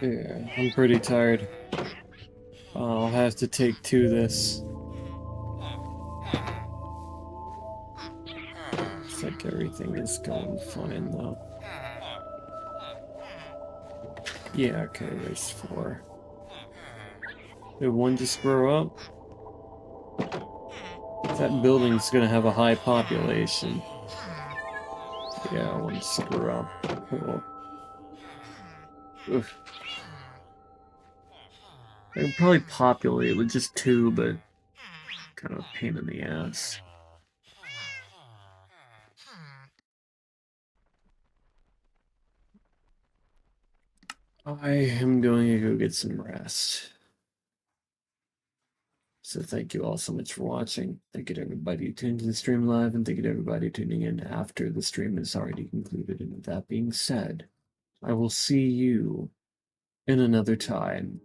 Yeah, I'm pretty tired. I'll have to take two this. Looks like everything is going fine though. Yeah, okay, race 4. Did one just grow up? That building's gonna have a high population. Yeah, one just grew up. Cool. Oof. I could probably populate with just 2, but kind of a pain in the ass. I am going to go get some rest. So thank you all so much for watching. Thank you to everybody who tuned in the stream live, and thank you to everybody tuning in after the stream is already concluded. And with that being said, I will see you in another time.